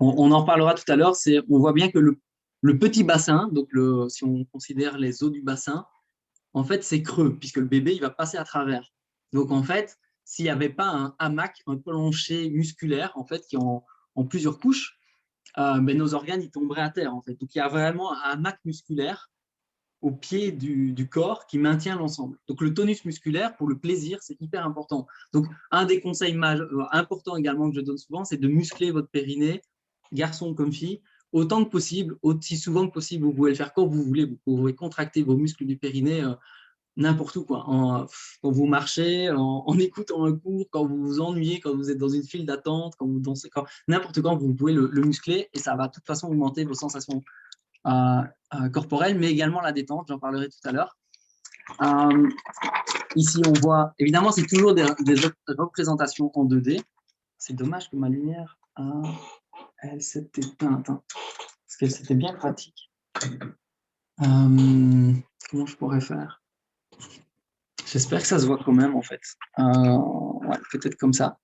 on en parlera tout à l'heure, on voit bien que le petit bassin, donc si on considère les os du bassin, en fait, c'est creux, puisque le bébé, il va passer à travers. Donc, en fait, s'il n'y avait pas un hamac, un plancher musculaire, en fait, qui est en plusieurs couches, nos organes, ils tomberaient à terre, en fait. Donc, il y a vraiment un hamac musculaire au pied du corps qui maintient l'ensemble. Donc, le tonus musculaire, pour le plaisir, c'est hyper important. Donc, un des conseils importants également que je donne souvent, c'est de muscler votre périnée, garçon comme fille, autant que possible, aussi souvent que possible. Vous pouvez le faire quand vous voulez. Vous pouvez contracter vos muscles du périnée n'importe où, quoi. Quand vous marchez, en écoutant un cours, quand vous vous ennuyez, quand vous êtes dans une file d'attente, quand vous dansez, n'importe quand, vous pouvez le muscler et ça va de toute façon augmenter vos sensations corporelle, mais également la détente, j'en parlerai tout à l'heure. Ici, on voit, évidemment, c'est toujours des représentations en 2D. C'est dommage que ma lumière... Elle s'est éteinte, hein, parce qu'elle c'était bien pratique. Comment je pourrais faire? J'espère que ça se voit quand même, en fait. Ouais, peut-être comme ça.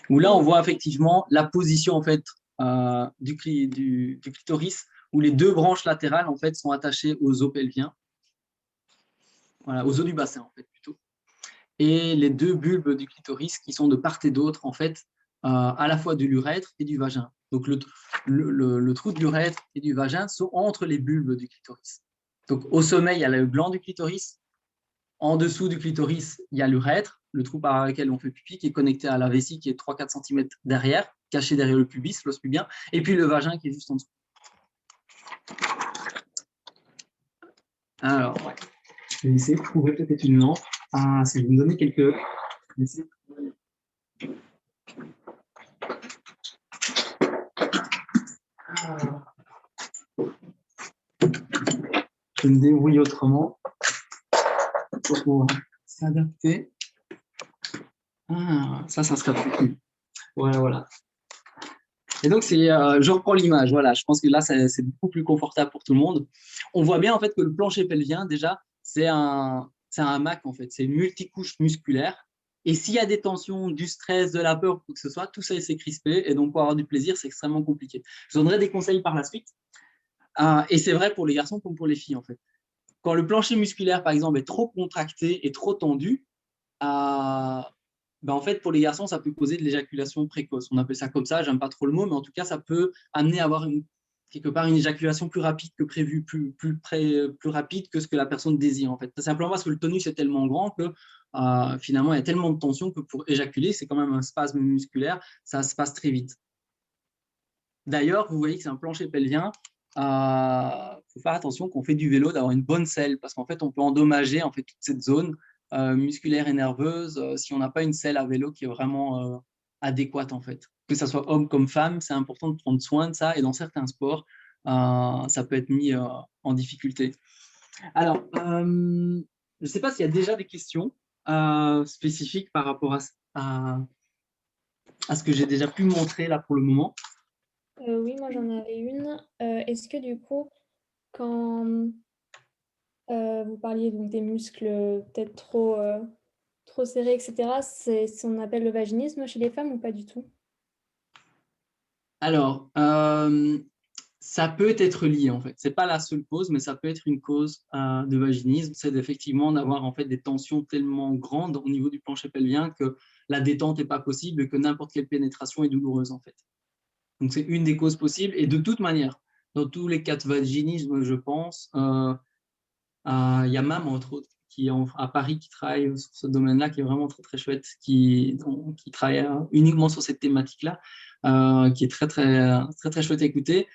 Où là, on voit effectivement la position, en fait, du clitoris, où les deux branches latérales, en fait, sont attachées aux os pelviens. Voilà, aux os du bassin, en fait, plutôt. Et les deux bulbes du clitoris qui sont de part et d'autre, en fait, à la fois de l'urètre et du vagin. Donc, le trou de l'urètre et du vagin sont entre les bulbes du clitoris. Donc, au sommet, il y a le gland du clitoris. En dessous du clitoris, il y a l'urètre, le trou par lequel on fait pipi, qui est connecté à la vessie, qui est 3-4 cm derrière, caché derrière le pubis, l'os pubien, et puis le vagin qui est juste en dessous. Alors, ouais. Je vais essayer de trouver peut-être une lampe. Ah, si vous me donnez quelques... Je me débrouille autrement pour pouvoir s'adapter. Ah, ça sera plus cool. Voilà. Et donc, je reprends l'image. Voilà, je pense que là, c'est beaucoup plus confortable pour tout le monde. On voit bien en fait que le plancher pelvien, déjà, c'est un hamac en fait. C'est une multicouche musculaire. Et s'il y a des tensions, du stress, de la peur, quoi que ce soit, tout ça s'est crispé. Et donc, pour avoir du plaisir, c'est extrêmement compliqué. Je donnerai des conseils par la suite. Et c'est vrai pour les garçons comme pour les filles en fait. Quand le plancher musculaire, par exemple, est trop contracté et trop tendu, en fait, pour les garçons, ça peut causer de l'éjaculation précoce. On appelle ça comme ça, j'aime pas trop le mot, mais en tout cas, ça peut amener à avoir quelque part une éjaculation plus rapide que prévu, plus rapide que ce que la personne désire. En fait. C'est simplement parce que le tonus est tellement grand que finalement, il y a tellement de tension que pour éjaculer, c'est quand même un spasme musculaire, ça se passe très vite. D'ailleurs, vous voyez que c'est un plancher pelvien. Faut faire attention quand on fait du vélo d'avoir une bonne selle parce qu'en fait, on peut endommager en fait toute cette zone musculaire et nerveuse si on n'a pas une selle à vélo qui est vraiment adéquate en fait. Que ça soit homme comme femme, c'est important de prendre soin de ça et dans certains sports, ça peut être mis en difficulté. Alors, je ne sais pas s'il y a déjà des questions spécifiques par rapport à ce que j'ai déjà pu montrer là pour le moment. Oui, moi j'en avais une. Est-ce que du coup, quand vous parliez donc des muscles peut-être trop serrés, etc., c'est ce qu'on appelle le vaginisme chez les femmes ou pas du tout? Alors, ça peut être lié en fait. C'est pas la seule cause, mais ça peut être une cause de vaginisme. C'est effectivement d'avoir en fait des tensions tellement grandes au niveau du plancher pelvien que la détente n'est pas possible et que n'importe quelle pénétration est douloureuse en fait. Donc c'est une des causes possibles. Et de toute manière, dans tous les cas de vaginisme, je pense, il y a même entre autres qui est à Paris qui travaille sur ce domaine-là, qui est vraiment très très chouette, qui travaille uniquement sur cette thématique-là, qui est très chouette à écouter.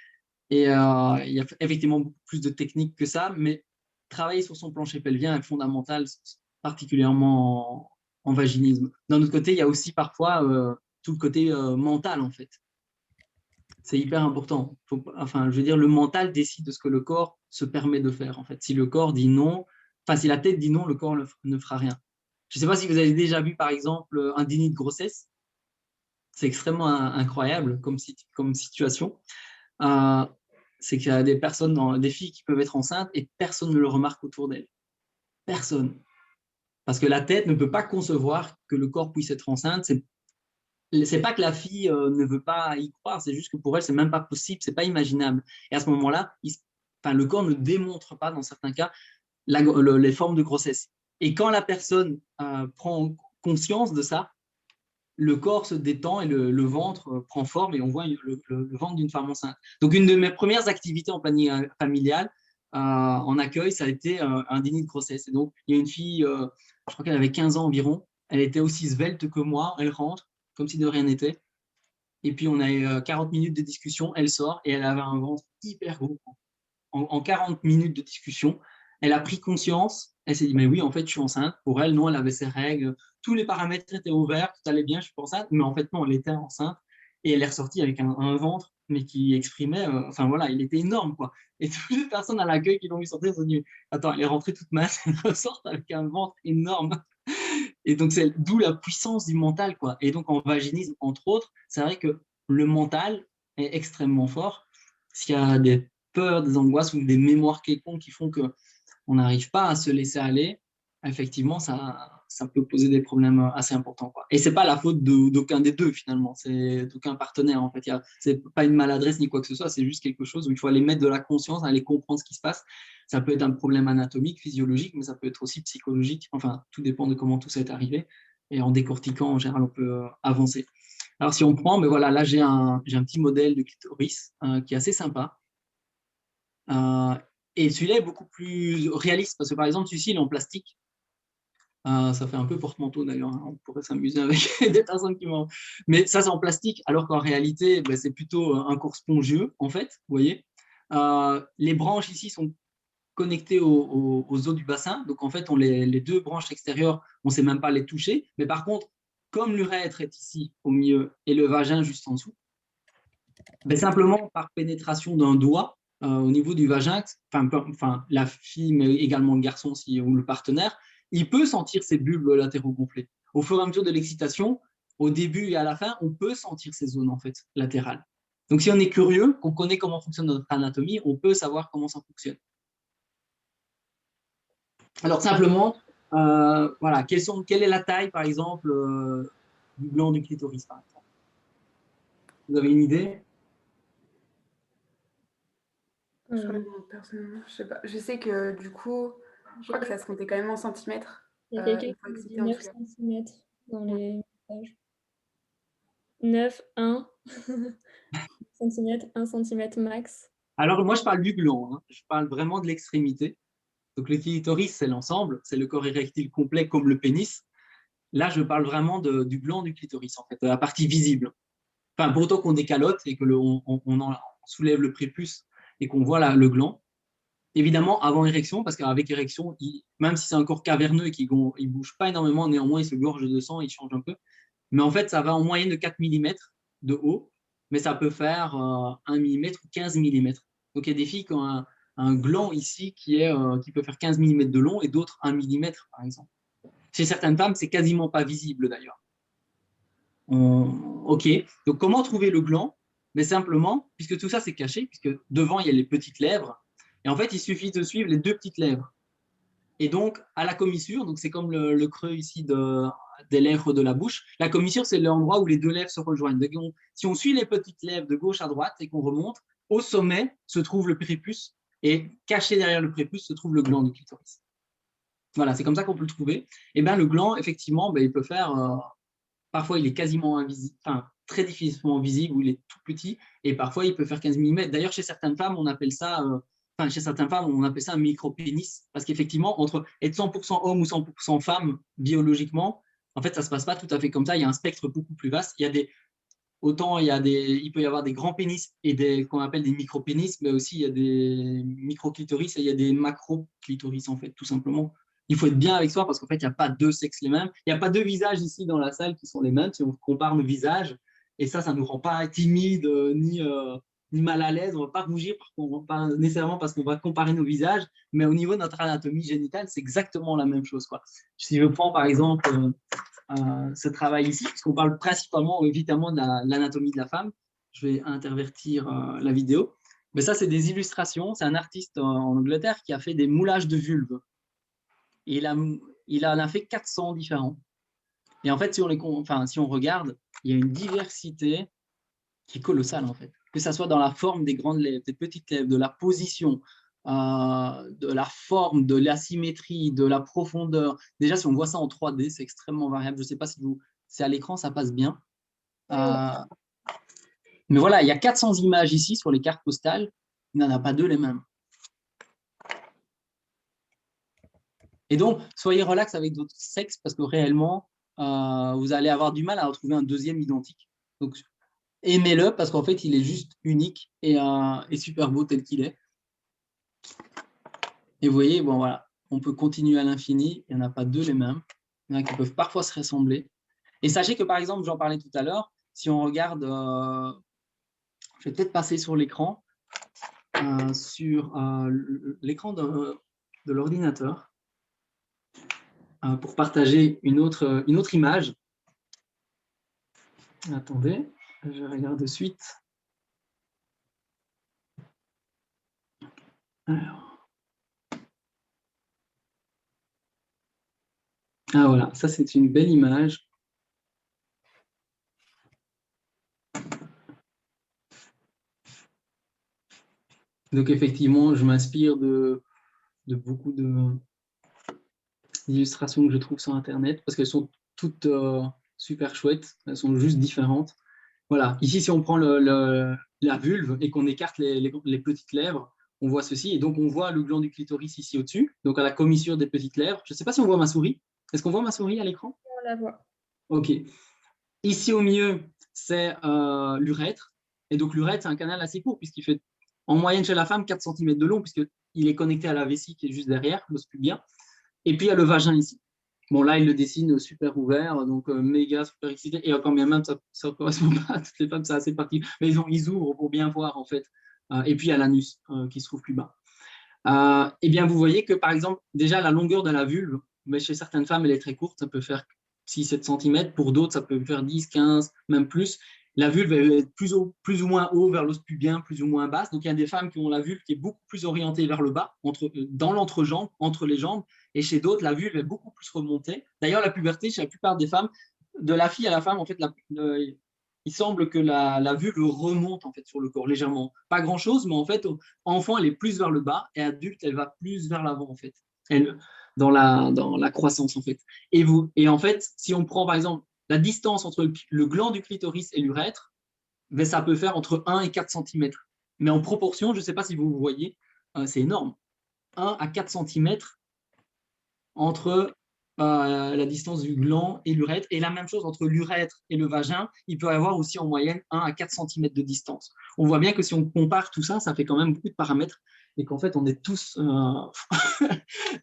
Et il y a effectivement beaucoup plus de techniques que ça, mais travailler sur son plancher pelvien est fondamental, particulièrement en vaginisme. D'un autre côté, il y a aussi parfois tout le côté mental, en fait. C'est hyper important. Je veux dire, le mental décide de ce que le corps se permet de faire, en fait. Si le corps dit non, si la tête dit non, le corps ne fera rien. Je ne sais pas si vous avez déjà vu, par exemple, un déni de grossesse. C'est extrêmement incroyable comme situation. C'est qu'il y a des personnes, des filles qui peuvent être enceintes et personne ne le remarque autour d'elles. Personne. Parce que la tête ne peut pas concevoir que le corps puisse être enceinte. C'est pas que la fille ne veut pas y croire, c'est juste que pour elle, c'est même pas possible, c'est pas imaginable. Et à ce moment-là, le corps ne démontre pas, dans certains cas, les formes de grossesse. Et quand la personne prend conscience de ça, le corps se détend et le ventre prend forme et on voit le ventre d'une femme enceinte. Donc, une de mes premières activités en planning familial, en accueil, ça a été un déni de grossesse. Et donc, il y a une fille, je crois qu'elle avait 15 ans environ, elle était aussi svelte que moi, elle rentre, comme si de rien n'était. Et puis, on a eu 40 minutes de discussion, elle sort et elle avait un ventre hyper gros. En 40 minutes de discussion, elle a pris conscience, elle s'est dit, mais oui, en fait, je suis enceinte. Pour elle, non, elle avait ses règles, tous les paramètres étaient ouverts, tout allait bien, je suis pas enceinte, mais en fait, non, elle était enceinte. Et elle est ressortie avec un ventre, mais qui exprimait, il était énorme, quoi. Et toutes les personnes à l'accueil qui l'ont vu sortir se sont dit, attends, elle est rentrée toute mince, elle ressort avec un ventre énorme. Et donc, c'est d'où la puissance du mental, quoi. Et donc, en vaginisme, entre autres, c'est vrai que le mental est extrêmement fort, s'il y a des peurs, des angoisses ou des mémoires quelconques qui font qu'on n'arrive pas à se laisser aller, effectivement, ça peut poser des problèmes assez importants, quoi. Et ce n'est pas la faute d'aucun des deux, finalement, c'est d'aucun partenaire, en fait. Ce n'est pas une maladresse ni quoi que ce soit, c'est juste quelque chose où il faut aller mettre de la conscience, aller comprendre ce qui se passe. Ça peut être un problème anatomique, physiologique, mais ça peut être aussi psychologique. Enfin, tout dépend de comment tout ça est arrivé. Et en décortiquant, en général, on peut avancer. Alors, si on prend, ben voilà, là, j'ai un petit modèle de clitoris qui est assez sympa. Et celui-là est beaucoup plus réaliste, parce que, par exemple, celui-ci, il est en plastique. Ça fait un peu porte-manteau d'ailleurs, hein. On pourrait s'amuser avec des personnes qui m'ont. Mais ça, c'est en plastique, alors qu'en réalité, ben, c'est plutôt un corps spongieux, en fait, vous voyez. Les branches ici sont connectées aux os du bassin, donc en fait, les deux branches extérieures, on ne sait même pas les toucher. Mais par contre, comme l'urètre est ici au milieu et le vagin juste en dessous, ben, simplement par pénétration d'un doigt au niveau du vagin, enfin, la fille, mais également le garçon ou le partenaire, il peut sentir ses bulbes latéraux gonflés. Au fur et à mesure de l'excitation, au début et à la fin, on peut sentir ces zones en fait latérales. Donc si on est curieux, qu'on connaît comment fonctionne notre anatomie, on peut savoir comment ça fonctionne. Alors simplement, voilà, quelle est la taille par exemple du gland du clitoris par exemple? Vous avez une idée? Personnellement, je sais pas. Je sais que du coup, je crois que ça se comptait quand même en centimètres. Il y a quelqu'un une fois qui dit excité, en 9 tout cas. cm dans les messages. 9, 1 cm, 1 cm max. Alors moi je parle du gland, hein. Je parle vraiment de l'extrémité. Donc le clitoris c'est l'ensemble, c'est le corps érectile complet comme le pénis. Là je parle vraiment du gland du clitoris en fait, de la partie visible. Enfin pour autant qu'on décalote et que on soulève le prépuce et qu'on voit le gland. Évidemment, avant érection, parce qu'avec érection, même si c'est un corps caverneux et qu'il ne bouge pas énormément, néanmoins, il se gorge de sang, il change un peu. Mais en fait, ça va en moyenne de 4 mm de haut, mais ça peut faire 1 mm ou 15 mm. Donc, il y a des filles qui ont un gland ici qui peut faire 15 mm de long et d'autres 1 mm, par exemple. Chez certaines femmes, c'est quasiment pas visible, d'ailleurs. OK. Donc, comment trouver le gland? Mais simplement, puisque tout ça, c'est caché, puisque devant, il y a les petites lèvres. Et en fait, il suffit de suivre les deux petites lèvres. Et donc, à la commissure, donc c'est comme le creux ici des lèvres de la bouche. La commissure, c'est l'endroit où les deux lèvres se rejoignent. Donc, si on suit les petites lèvres de gauche à droite et qu'on remonte, au sommet se trouve le prépuce et caché derrière le prépuce se trouve le gland du clitoris. Voilà, c'est comme ça qu'on peut le trouver. Et bien, le gland, effectivement, ben, il peut faire... parfois, il est quasiment invisible, enfin, très difficilement visible, ou il est tout petit, et parfois, il peut faire 15 mm. D'ailleurs, chez certaines femmes, on appelle ça... chez certaines femmes, on appelle ça un micro-pénis, parce qu'effectivement, entre être 100% homme ou 100% femme, biologiquement, en fait, ça ne se passe pas tout à fait comme ça. Il y a un spectre beaucoup plus vaste. Il peut y avoir des grands pénis et qu'on appelle des micro-pénis, mais aussi il y a des micro-clitoris et il y a des macro-clitoris, en fait, tout simplement. Il faut être bien avec soi parce qu'en fait, il n'y a pas deux sexes les mêmes. Il n'y a pas deux visages ici dans la salle qui sont les mêmes si on compare nos visages. Et ça ne nous rend pas timide ni mal à l'aise. On ne va pas rougir, pas nécessairement parce qu'on va comparer nos visages, mais au niveau de notre anatomie génitale, c'est exactement la même chose, quoi. Si je prends par exemple ce travail ici, puisqu'on parle principalement évidemment de l'anatomie de la femme, je vais intervertir la vidéo. Mais ça, c'est des illustrations. C'est un artiste en Angleterre qui a fait des moulages de vulves. Et il en a fait 400 différents. Et en fait, si on regarde, il y a une diversité qui est colossale, en fait. Que ça soit dans la forme des grandes lèvres, des petites lèvres, de la position, de la forme, de l'asymétrie, de la profondeur. Déjà, si on voit ça en 3D, c'est extrêmement variable. Je ne sais pas si c'est à l'écran, ça passe bien. Mais voilà, il y a 400 images ici sur les cartes postales. Il n'y en a pas deux les mêmes. Et donc, soyez relax avec votre sexe parce que réellement, vous allez avoir du mal à retrouver un deuxième identique. Donc, aimez-le parce qu'en fait, il est juste unique et super beau tel qu'il est. Et vous voyez, bon voilà, on peut continuer à l'infini. Il n'y en a pas deux les mêmes. Il y en a qui peuvent parfois se ressembler. Et sachez que, par exemple, j'en parlais tout à l'heure, si on regarde, je vais peut-être passer sur l'écran, sur l'écran de l'ordinateur, pour partager une autre image. Attendez, je regarde de suite. Alors. Ah voilà, ça c'est une belle image. Donc effectivement, je m'inspire de beaucoup d'illustrations que je trouve sur Internet parce qu'elles sont toutes super chouettes, elles sont juste différentes. Voilà, ici si on prend la vulve et qu'on écarte les petites lèvres, on voit ceci et donc on voit le gland du clitoris ici au-dessus, donc à la commissure des petites lèvres. Je ne sais pas si on voit ma souris. Est-ce qu'on voit ma souris à l'écran? On la voit. Ok. Ici au milieu, c'est l'urètre. Et donc l'urètre, c'est un canal assez court puisqu'il fait en moyenne chez la femme 4 cm de long puisqu'il est connecté à la vessie qui est juste derrière, l'os pubien. Et puis il y a le vagin ici. Bon là, il le dessine super ouvert, donc méga super excité. Et quand bien même, ça ne correspond pas à toutes les femmes, c'est assez particulier. Mais ils ouvrent pour bien voir en fait. Et puis il y a l'anus qui se trouve plus bas. Eh bien, vous voyez que par exemple, déjà la longueur de la vulve, mais chez certaines femmes, elle est très courte, ça peut faire 6-7 cm. Pour d'autres, ça peut faire 10, 15, même plus. La vulve est plus ou moins haut vers l'os pubien, plus ou moins basse. Donc, il y a des femmes qui ont la vulve qui est beaucoup plus orientée vers le bas, dans l'entrejambe, entre les jambes. Et chez d'autres, la vulve est beaucoup plus remontée. D'ailleurs, la puberté, chez la plupart des femmes, de la fille à la femme, en fait, il semble que la vulve remonte en fait, sur le corps légèrement. Pas grand-chose, mais en fait, enfant, elle est plus vers le bas et adulte, elle va plus vers l'avant en fait. Dans la croissance en fait. Et en fait, si on prend par exemple la distance entre le gland du clitoris et l'urètre, ben, ça peut faire entre 1 et 4 cm. Mais en proportion, je ne sais pas si vous voyez, c'est énorme. 1 à 4 cm entre la distance du gland et l'urètre. Et la même chose entre l'urètre et le vagin, il peut y avoir aussi en moyenne 1 à 4 cm de distance. On voit bien que si on compare tout ça, ça fait quand même beaucoup de paramètres et qu'en fait, on est tous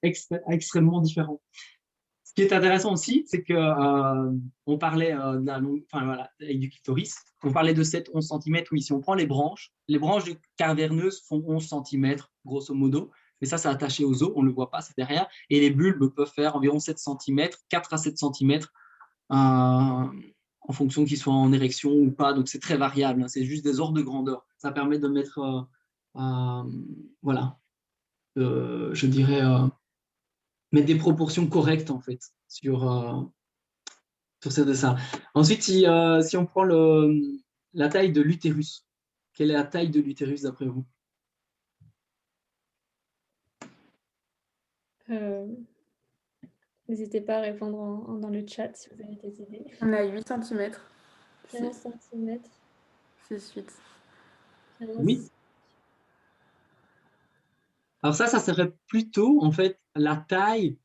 extrêmement différents. Ce qui est intéressant aussi, c'est qu'on parlait du clitoris, on parlait de 7-11 cm, oui, si on prend les branches caverneuses font 11 cm, grosso modo, mais ça, c'est attaché aux os, on ne le voit pas, c'est derrière, et les bulbes peuvent faire environ 7 cm, 4 à 7 cm, en fonction qu'ils soient en érection ou pas, donc c'est très variable, hein, c'est juste des ordres de grandeur. Ça permet de mettre, je dirais, mettre des proportions correctes en fait sur ces dessins. Ensuite, si on prend la taille de l'utérus, quelle est la taille de l'utérus d'après vous? N'hésitez pas à répondre dans le chat si vous avez des idées. On a 8 cm. 15 cm. 6-8. Oui. Alors ça serait plutôt en fait la taille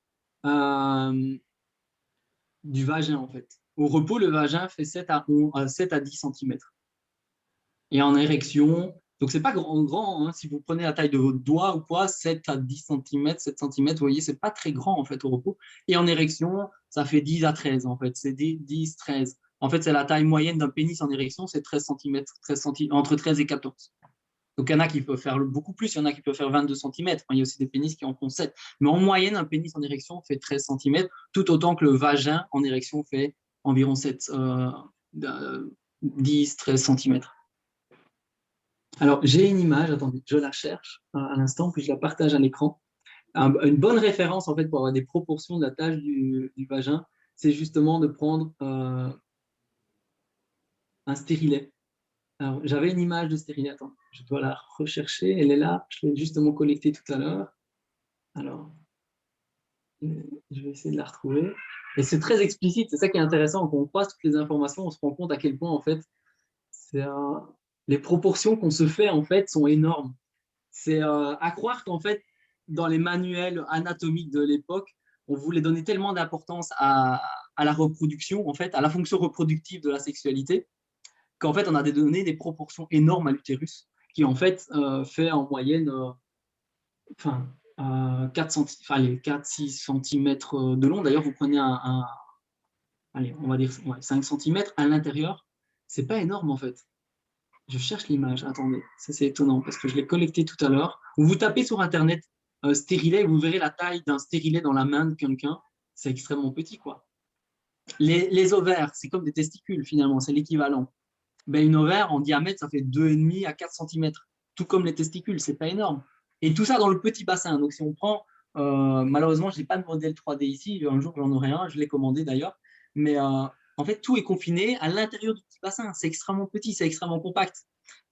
du vagin en fait. Au repos, le vagin fait 7 à 10 cm. Et en érection, donc c'est pas grand hein, si vous prenez la taille de votre doigt ou quoi, 7 à 10 cm, 7 cm, vous voyez, c'est pas très grand en fait au repos. Et en érection, ça fait 10 à 13 en fait, c'est 10, 13. En fait, c'est la taille moyenne d'un pénis en érection, c'est 13 cm, entre 13 et 14. Donc, il y en a qui peuvent faire beaucoup plus, il y en a qui peuvent faire 22 cm. Enfin, il y a aussi des pénis qui en font 7. Mais en moyenne, un pénis en érection fait 13 cm, tout autant que le vagin en érection fait environ 10, 13 cm. Alors, j'ai une image, attendez, je la cherche à l'instant, puis je la partage à l'écran. Une bonne référence, en fait, pour avoir des proportions de la taille du vagin, c'est justement de prendre un stérilet. Alors, j'avais une image de stérilet, attends, je dois la rechercher, elle est là, je l'ai justement collectée tout à l'heure. Alors, je vais essayer de la retrouver. Et c'est très explicite, c'est ça qui est intéressant, quand on croise toutes les informations, on se rend compte à quel point, en fait, les proportions qu'on se fait, en fait, sont énormes. C'est à croire qu'en fait, dans les manuels anatomiques de l'époque, on voulait donner tellement d'importance à la reproduction, en fait, à la fonction reproductive de la sexualité, qu'en fait, on a donné des proportions énormes à l'utérus, qui en fait fait en moyenne 4-6 cm de long. D'ailleurs, vous prenez allez, on va dire 5 cm à l'intérieur, c'est pas énorme en fait. Je cherche l'image, attendez, ça c'est étonnant parce que je l'ai collecté tout à l'heure. Vous tapez sur internet stérilet, vous verrez la taille d'un stérilet dans la main de quelqu'un, c'est extrêmement petit quoi. Les ovaires, c'est comme des testicules finalement, c'est l'équivalent. Ben, une ovaire en diamètre, ça fait 2,5 à 4 cm, tout comme les testicules, c'est pas énorme. Et tout ça dans le petit bassin. Donc, si on prend, malheureusement, je n'ai pas de modèle 3D ici. Un jour, j'en aurai un. Je l'ai commandé d'ailleurs. Mais en fait, tout est confiné à l'intérieur du petit bassin. C'est extrêmement petit, c'est extrêmement compact.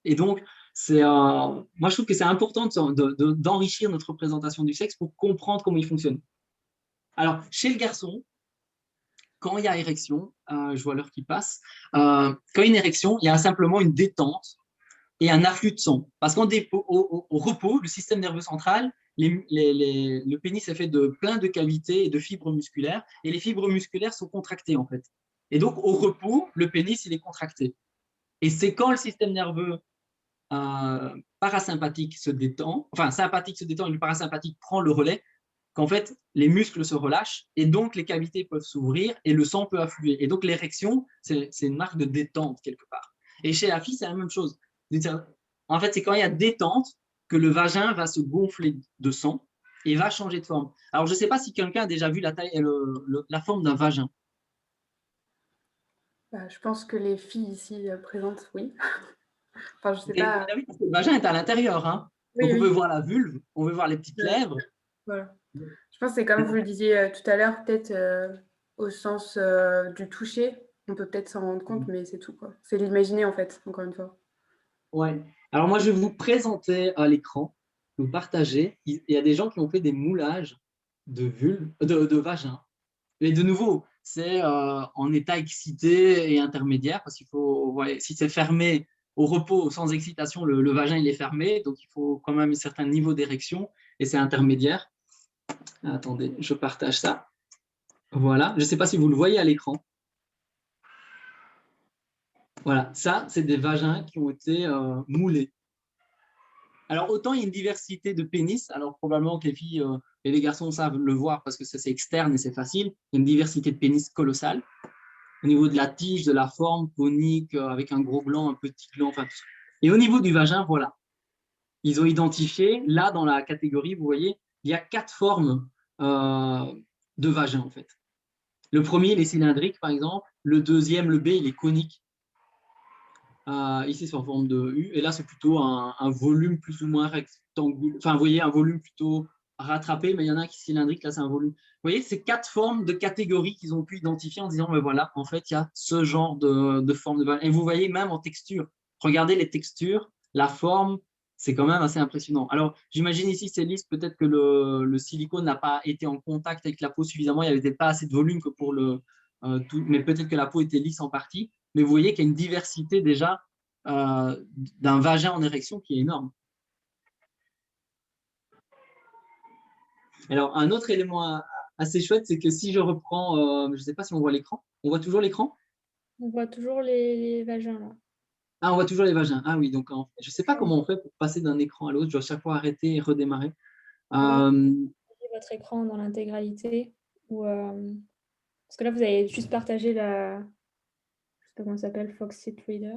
Et donc, moi, je trouve que c'est important d'enrichir notre représentation du sexe pour comprendre comment il fonctionne. Alors, chez le garçon, quand il y a érection, je vois l'heure qui passe, quand il y a une érection, il y a simplement une détente et un afflux de sang. Parce qu'au repos, le système nerveux central, le pénis est fait de plein de cavités et de fibres musculaires, et les fibres musculaires sont contractées en fait. Et donc, au repos, le pénis, il est contracté. Et c'est quand le système nerveux parasympathique se détend, enfin sympathique se détend et le parasympathique prend le relais, qu'en fait les muscles se relâchent et donc les cavités peuvent s'ouvrir et le sang peut affluer. Et donc l'érection, c'est une marque de détente quelque part. Et chez la fille, c'est la même chose. En fait, c'est quand il y a détente que le vagin va se gonfler de sang et va changer de forme. Alors, je ne sais pas si quelqu'un a déjà vu la taille et la forme d'un vagin. Bah, je pense que les filles ici présentes, oui. Enfin, je sais Et, pas. oui, parce que le vagin est à l'intérieur. Hein. Oui, Donc, on oui. peut voir la vulve, on peut voir les petites lèvres. Voilà. Je pense que c'est comme vous le disiez tout à l'heure, peut-être au sens du toucher. On peut peut-être s'en rendre compte, mais c'est tout, quoi. C'est l'imaginer, en fait, encore une fois. Ouais. Alors moi, je vais vous présenter à l'écran, vous partager. Il y a des gens qui ont fait des moulages de vulve, de vagin. Et de nouveau, c'est en état excité et intermédiaire, parce qu'il faut, ouais, si c'est fermé au repos sans excitation, le vagin il est fermé, donc il faut quand même un certain niveau d'érection, et c'est intermédiaire. Attendez, je partage ça. Voilà, je ne sais pas si vous le voyez à l'écran. Voilà, ça, c'est des vagins qui ont été moulés. Alors, autant il y a une diversité de pénis, alors probablement que les filles et les garçons savent le voir parce que c'est externe et c'est facile. Il y a une diversité de pénis colossale. Au niveau de la tige, de la forme, conique, avec un gros gland, un petit gland, enfin tout ça. Et au niveau du vagin, voilà. Ils ont identifié, là, dans la catégorie, vous voyez, il y a 4 formes de vagin, en fait. Le premier, il est cylindrique, par exemple. Le deuxième, le B, il est conique. Ici, c'est en forme de U. Et là, c'est plutôt un volume plus ou moins rectangulaire. Enfin, vous voyez, un volume plutôt rattrapé, mais il y en a un qui est cylindrique. Là, c'est un volume. Vous voyez, c'est 4 formes de catégories qu'ils ont pu identifier en disant, mais voilà, en fait, il y a ce genre de forme de vagin. Et vous voyez, même en texture. Regardez les textures, la forme, c'est quand même assez impressionnant. Alors, j'imagine ici, c'est lisse. Peut-être que le silicone n'a pas été en contact avec la peau suffisamment. Il n'y avait peut-être pas assez de volume que pour tout. Mais peut-être que la peau était lisse en partie. Mais vous voyez qu'il y a une diversité déjà d'un vagin en érection qui est énorme. Alors, un autre élément assez chouette, c'est que si je reprends, je ne sais pas si on voit l'écran. On voit toujours l'écran? On voit toujours les vagins là. Ah, on voit toujours les vagins. Ah oui, donc je ne sais pas comment on fait pour passer d'un écran à l'autre. Je dois chaque fois arrêter et redémarrer. Votre écran dans l'intégralité ou parce que là vous avez juste partagé la, je sais pas comment ça s'appelle, Foxit Reader.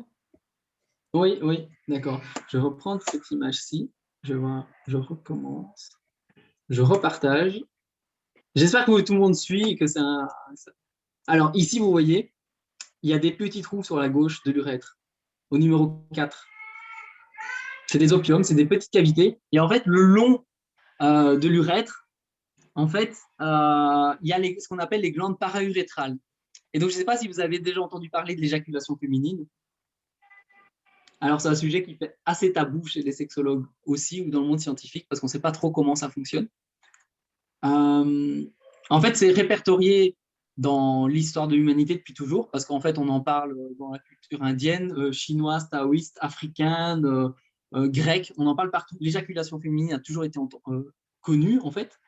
Oui, oui, d'accord. Je vais reprendre cette image-ci. Je recommence. Je repartage. J'espère que tout le monde suit et que c'est un. Alors ici, vous voyez, il y a des petits trous sur la gauche de l'urètre, au numéro 4. C'est des opiums, c'est des petites cavités. Et en fait, le long de l'urètre, en fait, il y a ce qu'on appelle les glandes paraurétrales. Et donc, je ne sais pas si vous avez déjà entendu parler de l'éjaculation féminine. Alors, c'est un sujet qui fait assez tabou chez les sexologues aussi, ou dans le monde scientifique, parce qu'on ne sait pas trop comment ça fonctionne. En fait, c'est répertorié dans l'histoire de l'humanité depuis toujours, parce qu'en fait, on en parle dans la culture indienne, chinoise, taoïste, africaine, grecque, on en parle partout. L'éjaculation féminine a toujours été connue, en fait,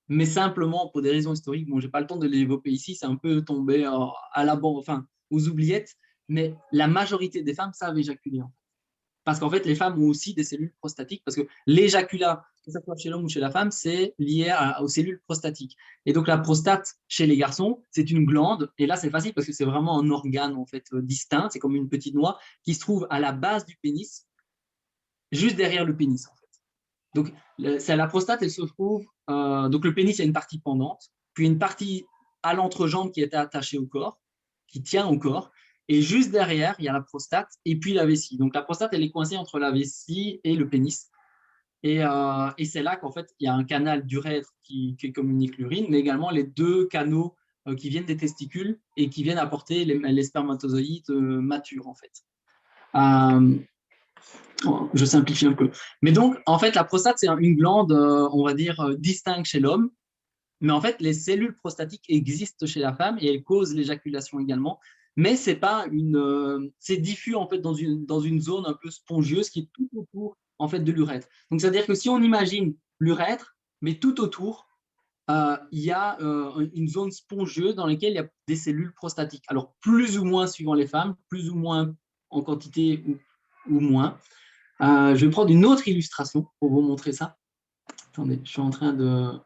mais simplement pour des raisons historiques. Bon, je n'ai pas le temps de les développer ici, c'est un peu tombé à la banque, enfin, aux oubliettes, mais la majorité des femmes savent éjaculer. Parce qu'en fait, les femmes ont aussi des cellules prostatiques, parce que l'éjaculat, que ce soit chez l'homme ou chez la femme, c'est lié aux cellules prostatiques. Et donc, la prostate, chez les garçons, c'est une glande, et là, c'est facile parce que c'est vraiment un organe en fait distinct, c'est comme une petite noix qui se trouve à la base du pénis, juste derrière le pénis, en fait. Donc, la prostate, elle se trouve, donc le pénis, il y a une partie pendante, puis une partie à l'entrejambe qui est attachée au corps, qui tient au corps, et juste derrière, il y a la prostate et puis la vessie. Donc, la prostate, elle est coincée entre la vessie et le pénis. Et c'est là qu'en fait, il y a un canal d'urètre qui communique l'urine, mais également les deux canaux qui viennent des testicules et qui viennent apporter les spermatozoïdes matures, en fait. Je simplifie un peu. Mais donc, en fait, la prostate, c'est une glande, on va dire, distincte chez l'homme. Mais en fait, les cellules prostatiques existent chez la femme et elles causent l'éjaculation également. Mais c'est pas c'est diffus en fait dans une zone un peu spongieuse qui est tout autour en fait de l'urètre. Donc, c'est-à-dire que si on imagine l'urètre, mais tout autour, il y a une zone spongieuse dans laquelle il y a des cellules prostatiques. Alors, plus ou moins suivant les femmes, plus ou moins en quantité ou moins. Je vais prendre une autre illustration pour vous montrer ça. Attendez, je suis en train de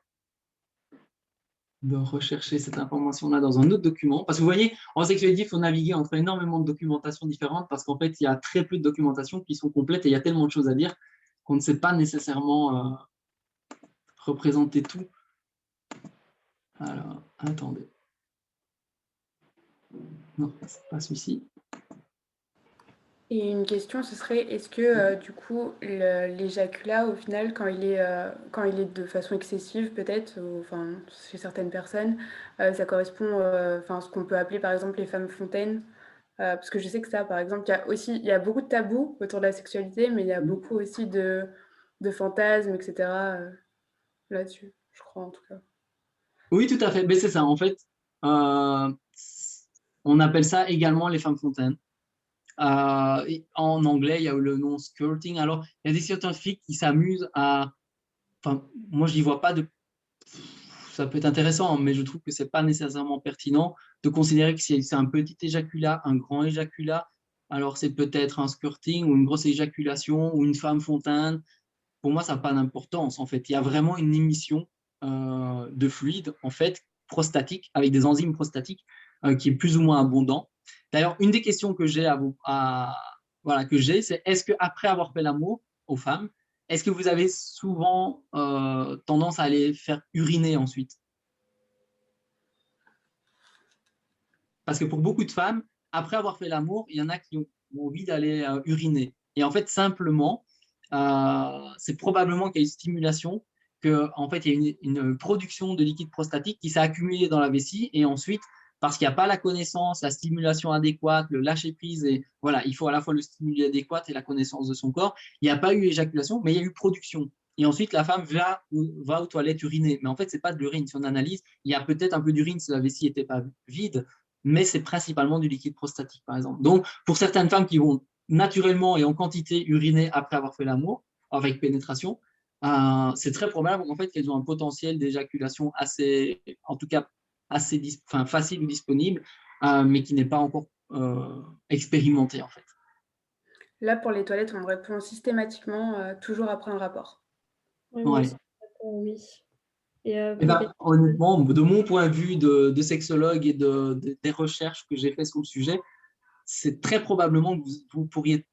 rechercher cette information-là dans un autre document. Parce que vous voyez, en sexualité, il faut naviguer entre énormément de documentation différentes parce qu'en fait, il y a très peu de documentation qui sont complètes et il y a tellement de choses à dire qu'on ne sait pas nécessairement représenter tout. Alors, attendez. Non, c'est pas celui-ci. Et une question, ce serait, est-ce que du coup, l'éjaculat, au final, quand il est de façon excessive, peut-être, enfin, chez certaines personnes, ça correspond à ce qu'on peut appeler, par exemple, les femmes fontaines. Parce que je sais que ça, par exemple, il y a beaucoup de tabous autour de la sexualité, mais il y a beaucoup aussi de fantasmes, etc. Là-dessus, je crois, en tout cas. Oui, tout à fait. Mais c'est ça, en fait. On appelle ça également les femmes fontaines. En anglais, il y a le nom skirting. Alors, il y a des scientifiques qui s'amusent à... Enfin, moi, je n'y vois pas de... Ça peut être intéressant, mais je trouve que ce n'est pas nécessairement pertinent de considérer que c'est un petit éjaculat, un grand éjaculat. Alors, c'est peut-être un skirting ou une grosse éjaculation ou une femme fontaine. Pour moi, ça n'a pas d'importance, en fait. Il y a vraiment une émission de fluide, en fait, prostatique, avec des enzymes prostatiques, qui est plus ou moins abondant. D'ailleurs, une des questions que j'ai c'est est-ce qu'après avoir fait l'amour aux femmes, est-ce que vous avez souvent tendance à les faire uriner ensuite? Parce que pour beaucoup de femmes, après avoir fait l'amour, il y en a qui ont envie d'aller uriner. Et en fait, simplement, c'est probablement qu'il y a une stimulation, qu'en fait, il y a une production de liquide prostatique qui s'est accumulée dans la vessie et ensuite, parce qu'il n'y a pas la connaissance, la stimulation adéquate, le lâcher-prise, et voilà, il faut à la fois le stimuli adéquat et la connaissance de son corps, il n'y a pas eu éjaculation, mais il y a eu production. Et ensuite, la femme va aux toilettes uriner. Mais en fait, ce n'est pas de l'urine. Si on analyse, il y a peut-être un peu d'urine si la vessie n'était pas vide, mais c'est principalement du liquide prostatique, par exemple. Donc, pour certaines femmes qui vont naturellement et en quantité uriner après avoir fait l'amour, avec pénétration, c'est très probable en fait qu'elles ont un potentiel d'éjaculation assez, en tout cas, assez facile ou disponible, mais qui n'est pas encore expérimenté, en fait. Là, pour les toilettes, on répond systématiquement toujours après un rapport. Oui, Ouais. oui. Honnêtement, de mon point de vue de sexologue et des recherches que j'ai faites sur le sujet, c'est très probablement que vous pourriez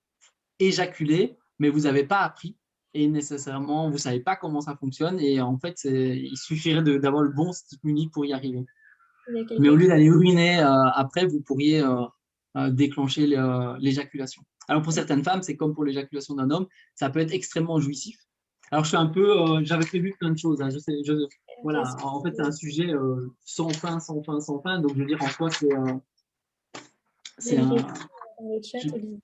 éjaculer, mais vous n'avez pas appris et nécessairement, vous ne savez pas comment ça fonctionne et en fait, il suffirait d'avoir le bon stimuli pour y arriver. Mais au lieu d'aller uriner après, vous pourriez déclencher l'éjaculation. Alors pour certaines femmes, c'est comme pour l'éjaculation d'un homme, ça peut être extrêmement jouissif. Alors je suis un peu, j'avais prévu plein de choses. Hein. Voilà, en fait, c'est un sujet sans fin, sans fin, sans fin. Donc je veux dire, en soi, c'est un... Dans le chat, Olivier,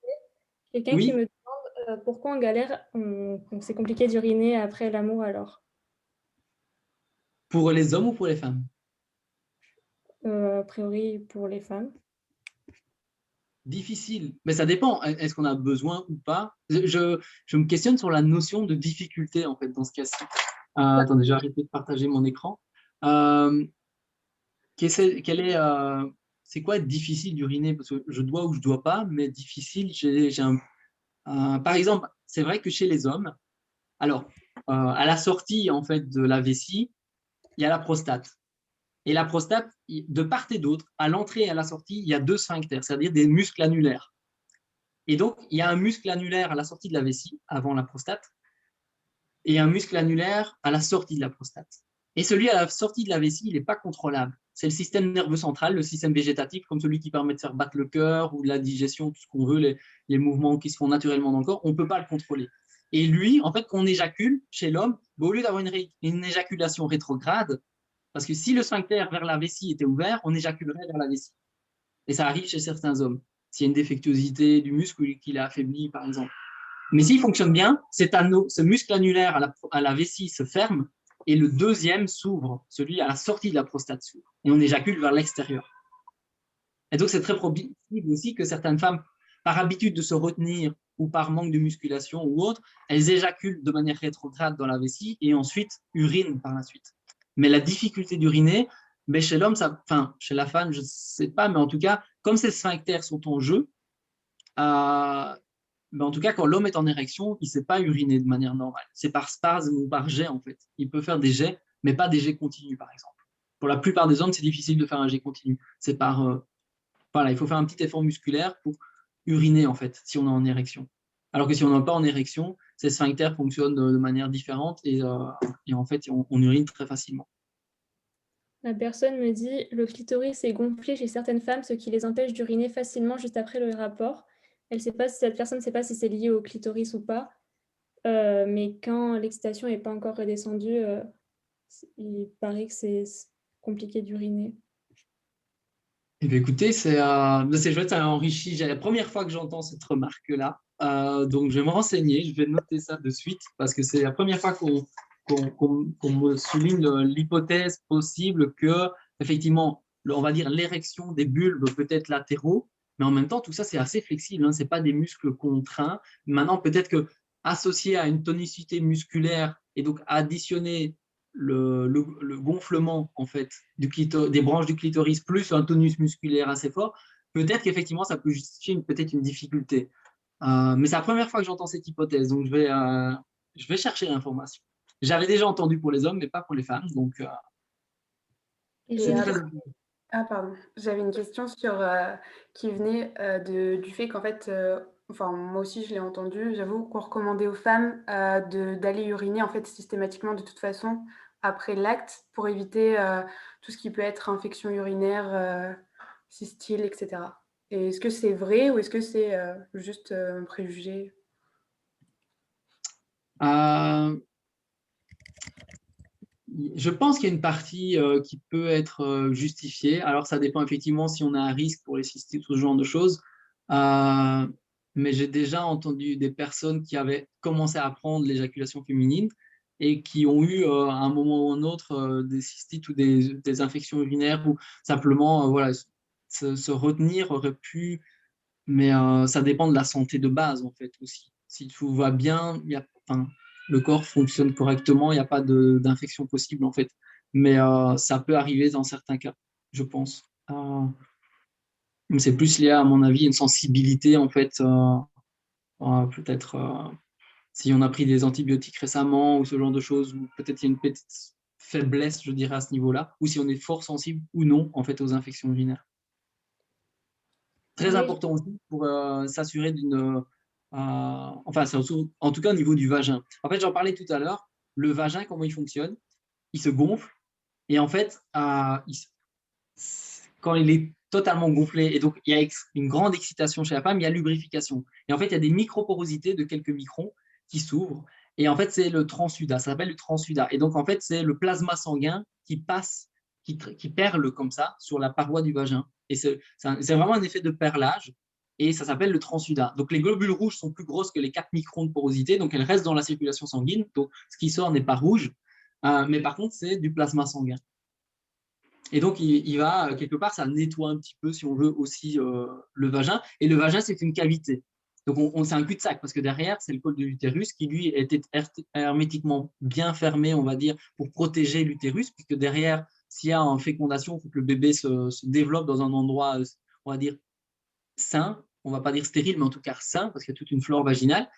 quelqu'un qui me demande pourquoi en galère, c'est compliqué d'uriner après l'amour alors? Pour les hommes ou pour les femmes? A priori, pour les femmes. Difficile, mais ça dépend. Est-ce qu'on a besoin ou pas? Je me questionne sur la notion de difficulté en fait dans ce cas-ci. Attendez, j'ai arrêté de partager mon écran. C'est quoi être difficile d'uriner? Parce que je dois ou je dois pas, mais difficile, par exemple, c'est vrai que chez les hommes, alors à la sortie en fait de la vessie, il y a la prostate. Et la prostate, de part et d'autre, à l'entrée et à la sortie, il y a deux sphincters, c'est-à-dire des muscles annulaires. Et donc, il y a un muscle annulaire à la sortie de la vessie, avant la prostate, et un muscle annulaire à la sortie de la prostate. Et celui à la sortie de la vessie, il n'est pas contrôlable. C'est le système nerveux central, le système végétatif, comme celui qui permet de faire battre le cœur ou la digestion, tout ce qu'on veut, les mouvements qui se font naturellement dans le corps. On ne peut pas le contrôler. Et lui, en fait, quand on éjacule chez l'homme, au lieu d'avoir une éjaculation rétrograde, parce que si le sphincter vers la vessie était ouvert, on éjaculerait vers la vessie. Et ça arrive chez certains hommes, s'il y a une défectuosité du muscle qui est affaibli, par exemple. Mais s'il fonctionne bien, cet anneau, ce muscle annulaire à la vessie se ferme et le deuxième s'ouvre, celui à la sortie de la prostate s'ouvre. Et on éjacule vers l'extérieur. Et donc, c'est très probable aussi que certaines femmes, par habitude de se retenir ou par manque de musculation ou autre, elles éjaculent de manière rétrograde dans la vessie et ensuite urinent par la suite. Mais la difficulté d'uriner, ben chez l'homme, enfin, chez la femme, je ne sais pas, mais en tout cas, comme ces sphincters sont en jeu, ben en tout cas, quand l'homme est en érection, il ne sait pas uriner de manière normale. C'est par spasme ou par jet, en fait. Il peut faire des jets, mais pas des jets continus, par exemple. Pour la plupart des hommes, c'est difficile de faire un jet continu. C'est par... voilà, il faut faire un petit effort musculaire pour uriner, en fait, si on est en érection. Alors que si on n'est pas en érection, ces sphincters fonctionnent de manière différente et en fait, on urine très facilement. La personne me dit « Le clitoris est gonflé chez certaines femmes, ce qui les empêche d'uriner facilement juste après le rapport. » Cette personne ne sait pas si c'est lié au clitoris ou pas, mais quand l'excitation n'est pas encore redescendue, il paraît que c'est compliqué d'uriner. Eh bien, écoutez, c'est chouette, ça enrichit. C'est la première fois que j'entends cette remarque-là. Donc, je vais me renseigner, je vais noter ça de suite parce que c'est la première fois qu'on me souligne l'hypothèse possible que, effectivement, on va dire l'érection des bulbes peut être latéraux, mais en même temps, tout ça, c'est assez flexible. Hein, ce n'est pas des muscles contraints. Maintenant, peut-être que associé à une tonicité musculaire et donc additionner le gonflement en fait des branches du clitoris plus un tonus musculaire assez fort, peut-être qu'effectivement ça peut justifier peut-être une difficulté. Mais c'est la première fois que j'entends cette hypothèse, donc je vais chercher l'information. J'avais déjà entendu pour les hommes, mais pas pour les femmes, donc pardon, j'avais une question qui venait du fait qu'en fait, enfin moi aussi je l'ai entendu, j'avoue qu'on recommandait aux femmes d'aller uriner en fait systématiquement de toute façon après l'acte pour éviter tout ce qui peut être infection urinaire, cystite, etc. Et est-ce que c'est vrai ou est-ce que c'est juste un préjugé? Je pense qu'il y a une partie qui peut être justifiée. Alors, ça dépend effectivement si on a un risque pour les cystites ou ce genre de choses. Mais j'ai déjà entendu des personnes qui avaient commencé à prendre l'éjaculation féminine et qui ont eu à un moment ou un autre des cystites ou des infections urinaires ou simplement voilà, se retenir aurait pu, mais ça dépend de la santé de base en fait aussi. Si tout va bien, le corps fonctionne correctement, il n'y a pas d'infection possible en fait. Mais ça peut arriver dans certains cas, je pense. C'est plus lié à mon avis à une sensibilité en fait, peut-être si on a pris des antibiotiques récemment ou ce genre de choses, ou peut-être il y a une petite faiblesse, je dirais, à ce niveau-là, ou si on est fort sensible ou non en fait aux infections urinaires. Très important aussi pour s'assurer d'une... enfin, surtout, en tout cas au niveau du vagin. En fait, j'en parlais tout à l'heure. Le vagin, comment il fonctionne? Il se gonfle et en fait, quand il est totalement gonflé et donc il y a une grande excitation chez la femme, il y a lubrification. Et en fait, il y a des microporosités de quelques microns qui s'ouvrent. Et en fait, c'est le transsudat. Ça s'appelle le transsudat. Et donc, en fait, c'est le plasma sanguin qui passe, qui perle comme ça sur la paroi du vagin. Et c'est vraiment un effet de perlage. Et ça s'appelle le transsudat. Donc, les globules rouges sont plus grosses que les 4 microns de porosité. Donc, elles restent dans la circulation sanguine. Donc, ce qui sort n'est pas rouge. Mais par contre, c'est du plasma sanguin. Et donc, il va, quelque part, ça nettoie un petit peu, si on veut, aussi le vagin. Et le vagin, c'est une cavité. Donc, c'est un cul-de-sac, parce que derrière, c'est le col de l'utérus qui, lui, était hermétiquement bien fermé, on va dire, pour protéger l'utérus, puisque derrière, s'il y a une fécondation, il faut que le bébé se développe dans un endroit, on va dire, sain. On ne va pas dire stérile, mais en tout cas sain, parce qu'il y a toute une flore vaginale.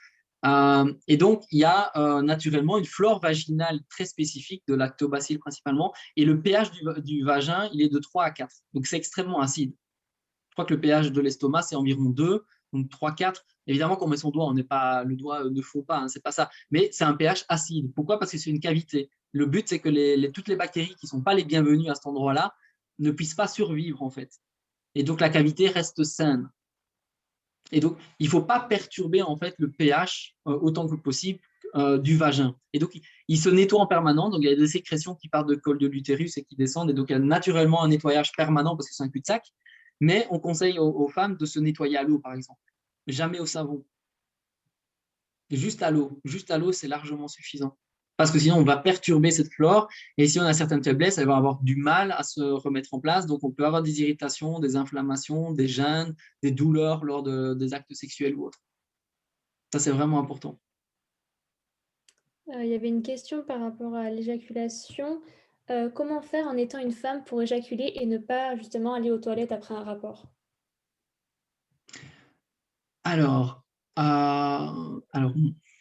Et donc, il y a naturellement une flore vaginale très spécifique de lactobacilles principalement. Et le pH du vagin, il est de 3 à 4. Donc, c'est extrêmement acide. Je crois que le pH de l'estomac, c'est environ 2, donc 3, 4. Évidemment, quand on met son doigt, le doigt ne fond pas, hein, c'est pas ça. Mais c'est un pH acide. Pourquoi? Parce que c'est une cavité. Le but, c'est que toutes les bactéries qui ne sont pas les bienvenues à cet endroit-là ne puissent pas survivre, en fait. Et donc, la cavité reste saine. Et donc, il ne faut pas perturber en fait le pH autant que possible du vagin. Et donc, il se nettoie en permanence. Donc, il y a des sécrétions qui partent de col de l'utérus et qui descendent. Et donc, il y a naturellement un nettoyage permanent parce que c'est un cul-de-sac. Mais on conseille aux femmes de se nettoyer à l'eau, par exemple. Jamais au savon. Juste à l'eau. Juste à l'eau, c'est largement suffisant. Parce que sinon, on va perturber cette flore. Et si on a certaines faiblesses, elle va avoir du mal à se remettre en place. Donc, on peut avoir des irritations, des inflammations, des gênes, des douleurs lors des actes sexuels ou autres. Ça, c'est vraiment important. Il y avait une question par rapport à l'éjaculation. Comment faire en étant une femme pour éjaculer et ne pas justement aller aux toilettes après un rapport? Alors,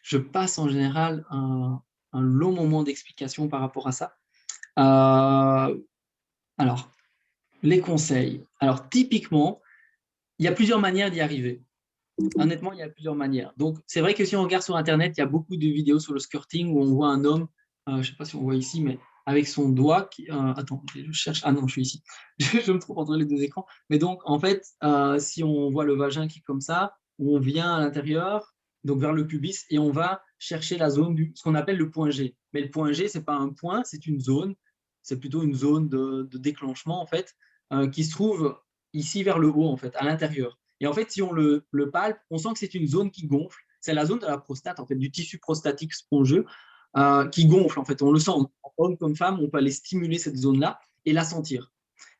je passe en général un long moment d'explication par rapport à ça. Alors, les conseils. Alors, typiquement, il y a plusieurs manières d'y arriver. Honnêtement, il y a plusieurs manières. Donc, c'est vrai que si on regarde sur Internet, il y a beaucoup de vidéos sur le squirting où on voit un homme, je ne sais pas si on voit ici, mais avec son doigt. Attends, je cherche. Ah non, je suis ici. Je me trompe entre les deux écrans. Mais donc, en fait, si on voit le vagin qui est comme ça, on vient à l'intérieur, donc vers le pubis, et on va chercher la zone ce qu'on appelle le point G. Mais le point G, ce n'est pas un point, c'est une zone. C'est plutôt une zone de déclenchement, en fait, qui se trouve ici vers le haut, en fait, à l'intérieur. Et en fait, si on le palpe, on sent que c'est une zone qui gonfle. C'est la zone de la prostate, en fait, du tissu prostatique spongieux qui gonfle, en fait. On le sent, homme comme femme, on peut aller stimuler cette zone-là et la sentir.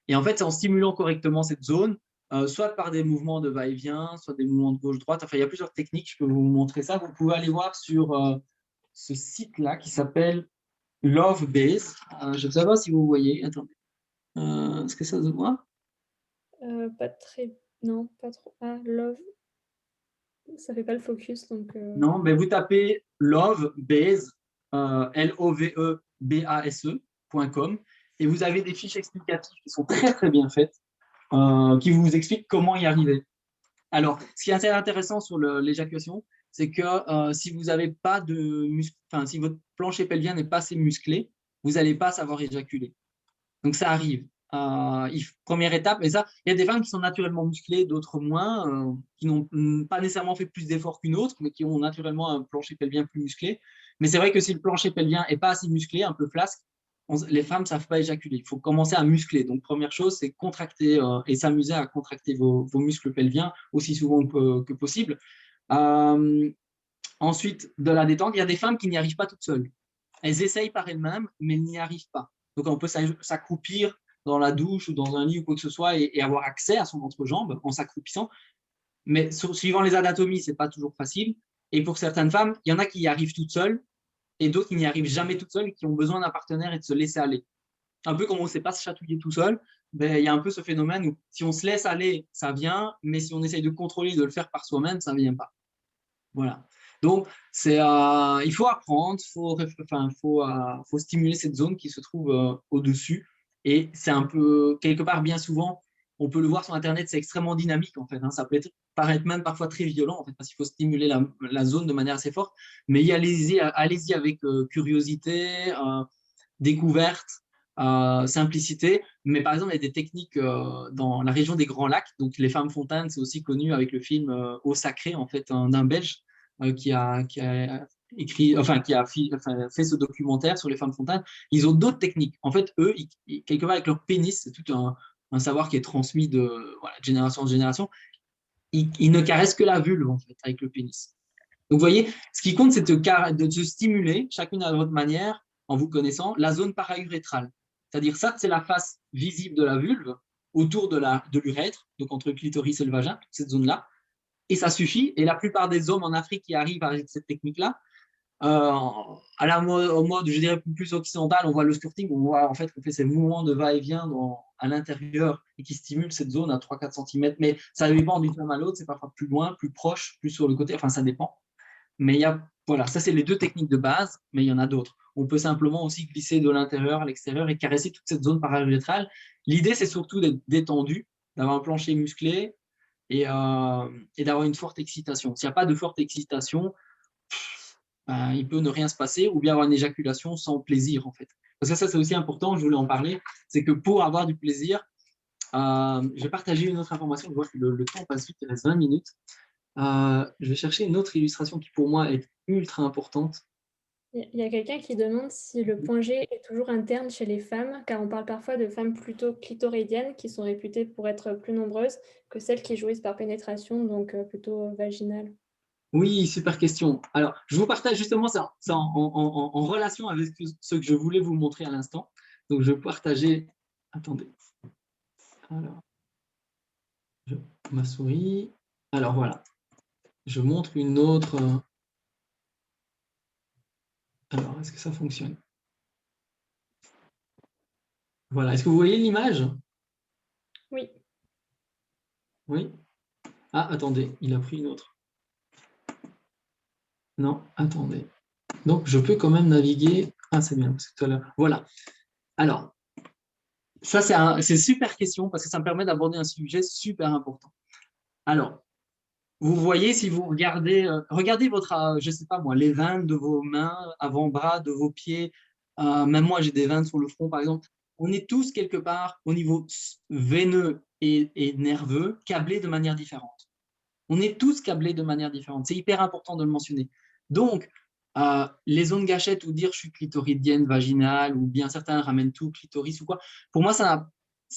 Et en fait, c'est en stimulant correctement cette zone, soit par des mouvements de va-et-vient, soit des mouvements de gauche-droite. Enfin, il y a plusieurs techniques, je peux vous montrer ça. Vous pouvez aller voir sur ce site-là qui s'appelle Love Base. Je ne sais pas si vous voyez. Attendez. Est-ce que ça se voit? Pas très... Non, pas trop. Ah, love. Ça fait pas le focus, donc... Non, mais vous tapez lovebase, lovebase.com, et vous avez des fiches explicatives qui sont très très bien faites, qui vous expliquent comment y arriver. Alors, ce qui est assez intéressant sur l'éjaculation, c'est que si vous n'avez pas de si votre plancher pelvien n'est pas assez musclé, vous n'allez pas savoir éjaculer. Donc ça arrive. Première étape, et ça, il y a des femmes qui sont naturellement musclées, d'autres moins, qui n'ont pas nécessairement fait plus d'efforts qu'une autre, mais qui ont naturellement un plancher pelvien plus musclé. Mais c'est vrai que si le plancher pelvien n'est pas assez musclé, un peu flasque, les femmes ne savent pas éjaculer. Il faut commencer à muscler. Donc, première chose, c'est contracter et s'amuser à contracter vos muscles pelviens aussi souvent que possible. Ensuite, de la détente, il y a des femmes qui n'y arrivent pas toutes seules. Elles essayent par elles-mêmes, mais elles n'y arrivent pas. Donc, on peut s'accroupir dans la douche ou dans un lit ou quoi que ce soit et avoir accès à son entrejambe en s'accroupissant. Mais suivant les anatomies, ce n'est pas toujours facile. Et pour certaines femmes, il y en a qui y arrivent toutes seules et d'autres qui n'y arrivent jamais toutes seules et qui ont besoin d'un partenaire et de se laisser aller. Un peu comme on ne sait pas se chatouiller tout seul, ben, il y a un peu ce phénomène où si on se laisse aller, ça vient, mais si on essaye de contrôler, de le faire par soi-même, ça ne vient pas. Voilà. Donc, il faut apprendre, faut stimuler cette zone qui se trouve au-dessus. Et c'est un peu, quelque part, bien souvent, on peut le voir sur Internet, c'est extrêmement dynamique, en fait. Ça peut paraître même parfois très violent, en fait, parce qu'il faut stimuler la zone de manière assez forte. Mais allez-y avec curiosité, découverte, simplicité. Mais par exemple, il y a des techniques dans la région des Grands Lacs. Donc, les femmes fontaines, c'est aussi connu avec le film Eau sacrée, en fait, d'un Belge qui a écrit, qui a fait ce documentaire sur les femmes fontaines. Ils ont d'autres techniques. En fait, eux, quelque part avec leur pénis, c'est tout un savoir qui est transmis de génération en génération. Ils ne caressent que la vulve, en fait, avec le pénis. Donc, vous voyez, ce qui compte, c'est de se stimuler, chacune à votre manière, en vous connaissant, la zone paraurétrale. C'est-à-dire, ça, c'est la face visible de la vulve, autour de l'urètre, donc entre le clitoris et le vagin, cette zone-là. Et ça suffit. Et la plupart des hommes en Afrique qui arrivent avec cette technique-là, au mode, je dirais, plus occidental, on voit le squirting, on voit en fait qu'on fait ces mouvements de va-et-vient à l'intérieur et qui stimulent cette zone à 3-4 cm. Mais ça dépend d'une femme à l'autre, c'est parfois plus loin, plus proche, plus sur le côté, enfin ça dépend. Mais voilà, ça c'est les deux techniques de base, mais il y en a d'autres. On peut simplement aussi glisser de l'intérieur à l'extérieur et caresser toute cette zone paraurétrale. L'idée, c'est surtout d'être détendu, d'avoir un plancher musclé et d'avoir une forte excitation. S'il n'y a pas de forte excitation, il peut ne rien se passer ou bien avoir une éjaculation sans plaisir, en fait. Parce que ça, c'est aussi important, je voulais en parler, c'est que pour avoir du plaisir, je vais partager une autre information. Je vois que le temps passe vite, il reste 20 minutes. Je vais chercher une autre illustration qui, pour moi, est ultra importante. Il y a quelqu'un qui demande si le point G est toujours interne chez les femmes, car on parle parfois de femmes plutôt clitoridiennes qui sont réputées pour être plus nombreuses que celles qui jouissent par pénétration, donc plutôt vaginale. Oui, super question. Alors, je vous partage justement ça en relation avec ce que je voulais vous montrer à l'instant. Donc, je vais partager. Attendez. Alors, ma souris. Alors, voilà. Je montre une autre. Alors, est-ce que ça fonctionne? Voilà. Est-ce que vous voyez l'image? Oui. Oui. Ah, attendez. Il a pris une autre. Non, attendez. Donc, je peux quand même naviguer. Ah, c'est bien. Parce que tout à l'heure. Voilà. Alors, ça, c'est une super question parce que ça me permet d'aborder un sujet super important. Alors, vous voyez, si vous regardez, regardez votre, je sais pas moi, les veines de vos mains, avant-bras, de vos pieds. Même moi, j'ai des veines sur le front, par exemple. On est tous quelque part au niveau veineux et nerveux, câblés de manière différente. On est tous câblés de manière différente. C'est hyper important de le mentionner. Donc, les zones gâchettes ou dire je suis clitoridienne, vaginale, ou bien certains ramènent tout, clitoris ou quoi, pour moi, ça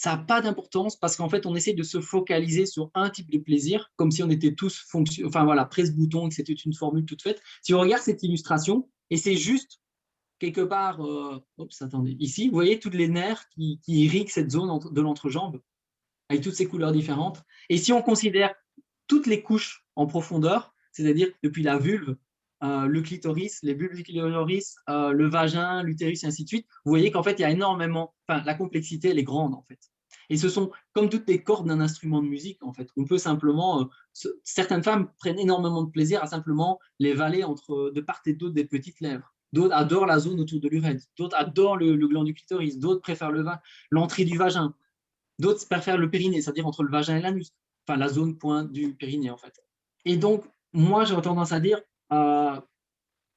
n'a pas d'importance parce qu'en fait, on essaie de se focaliser sur un type de plaisir, comme si on était tous enfin voilà, presse-bouton, que c'était une formule toute faite. Si on regarde cette illustration, et c'est juste quelque part, attendez, ici, vous voyez toutes les nerfs qui irriguent cette zone de l'entrejambe, avec toutes ces couleurs différentes. Et si on considère toutes les couches en profondeur, c'est-à-dire depuis la vulve, le clitoris, les bulbes du clitoris, le vagin, l'utérus, et ainsi de suite, vous voyez qu'en fait, il y a énormément, enfin, la complexité, elle est grande, en fait. Et ce sont comme toutes les cordes d'un instrument de musique, en fait. On peut simplement, certaines femmes prennent énormément de plaisir à simplement les valer de part et d'autre des petites lèvres. D'autres adorent la zone autour de l'urètre. D'autres adorent le gland du clitoris. D'autres préfèrent l'entrée du vagin. D'autres préfèrent le périnée, c'est-à-dire entre le vagin et l'anus, enfin la zone pointe du périnée en fait. Et donc, moi j'aurais tendance à dire,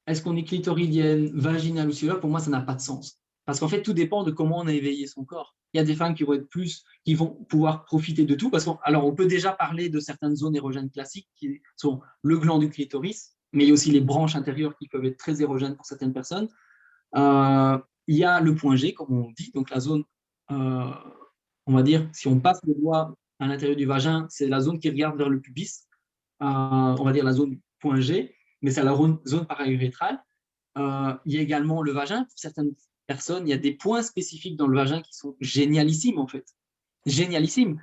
est-ce qu'on est clitoridienne, vaginale ou celui-là? Pour moi, ça n'a pas de sens. Parce qu'en fait, tout dépend de comment on a éveillé son corps. Il y a des femmes qui vont être plus, qui vont pouvoir profiter de tout. Alors, on peut déjà parler de certaines zones érogènes classiques qui sont le gland du clitoris, mais il y a aussi les branches intérieures qui peuvent être très érogènes pour certaines personnes. Il y a le point G, comme on dit, donc la zone, on va dire, si on passe le doigt à l'intérieur du vagin, c'est la zone qui regarde vers le pubis, on va dire la zone point G, mais c'est la zone paraurétrale. Il y a également le vagin. Pour certaines personnes, il y a des points spécifiques dans le vagin qui sont génialissimes, en fait. Génialissimes.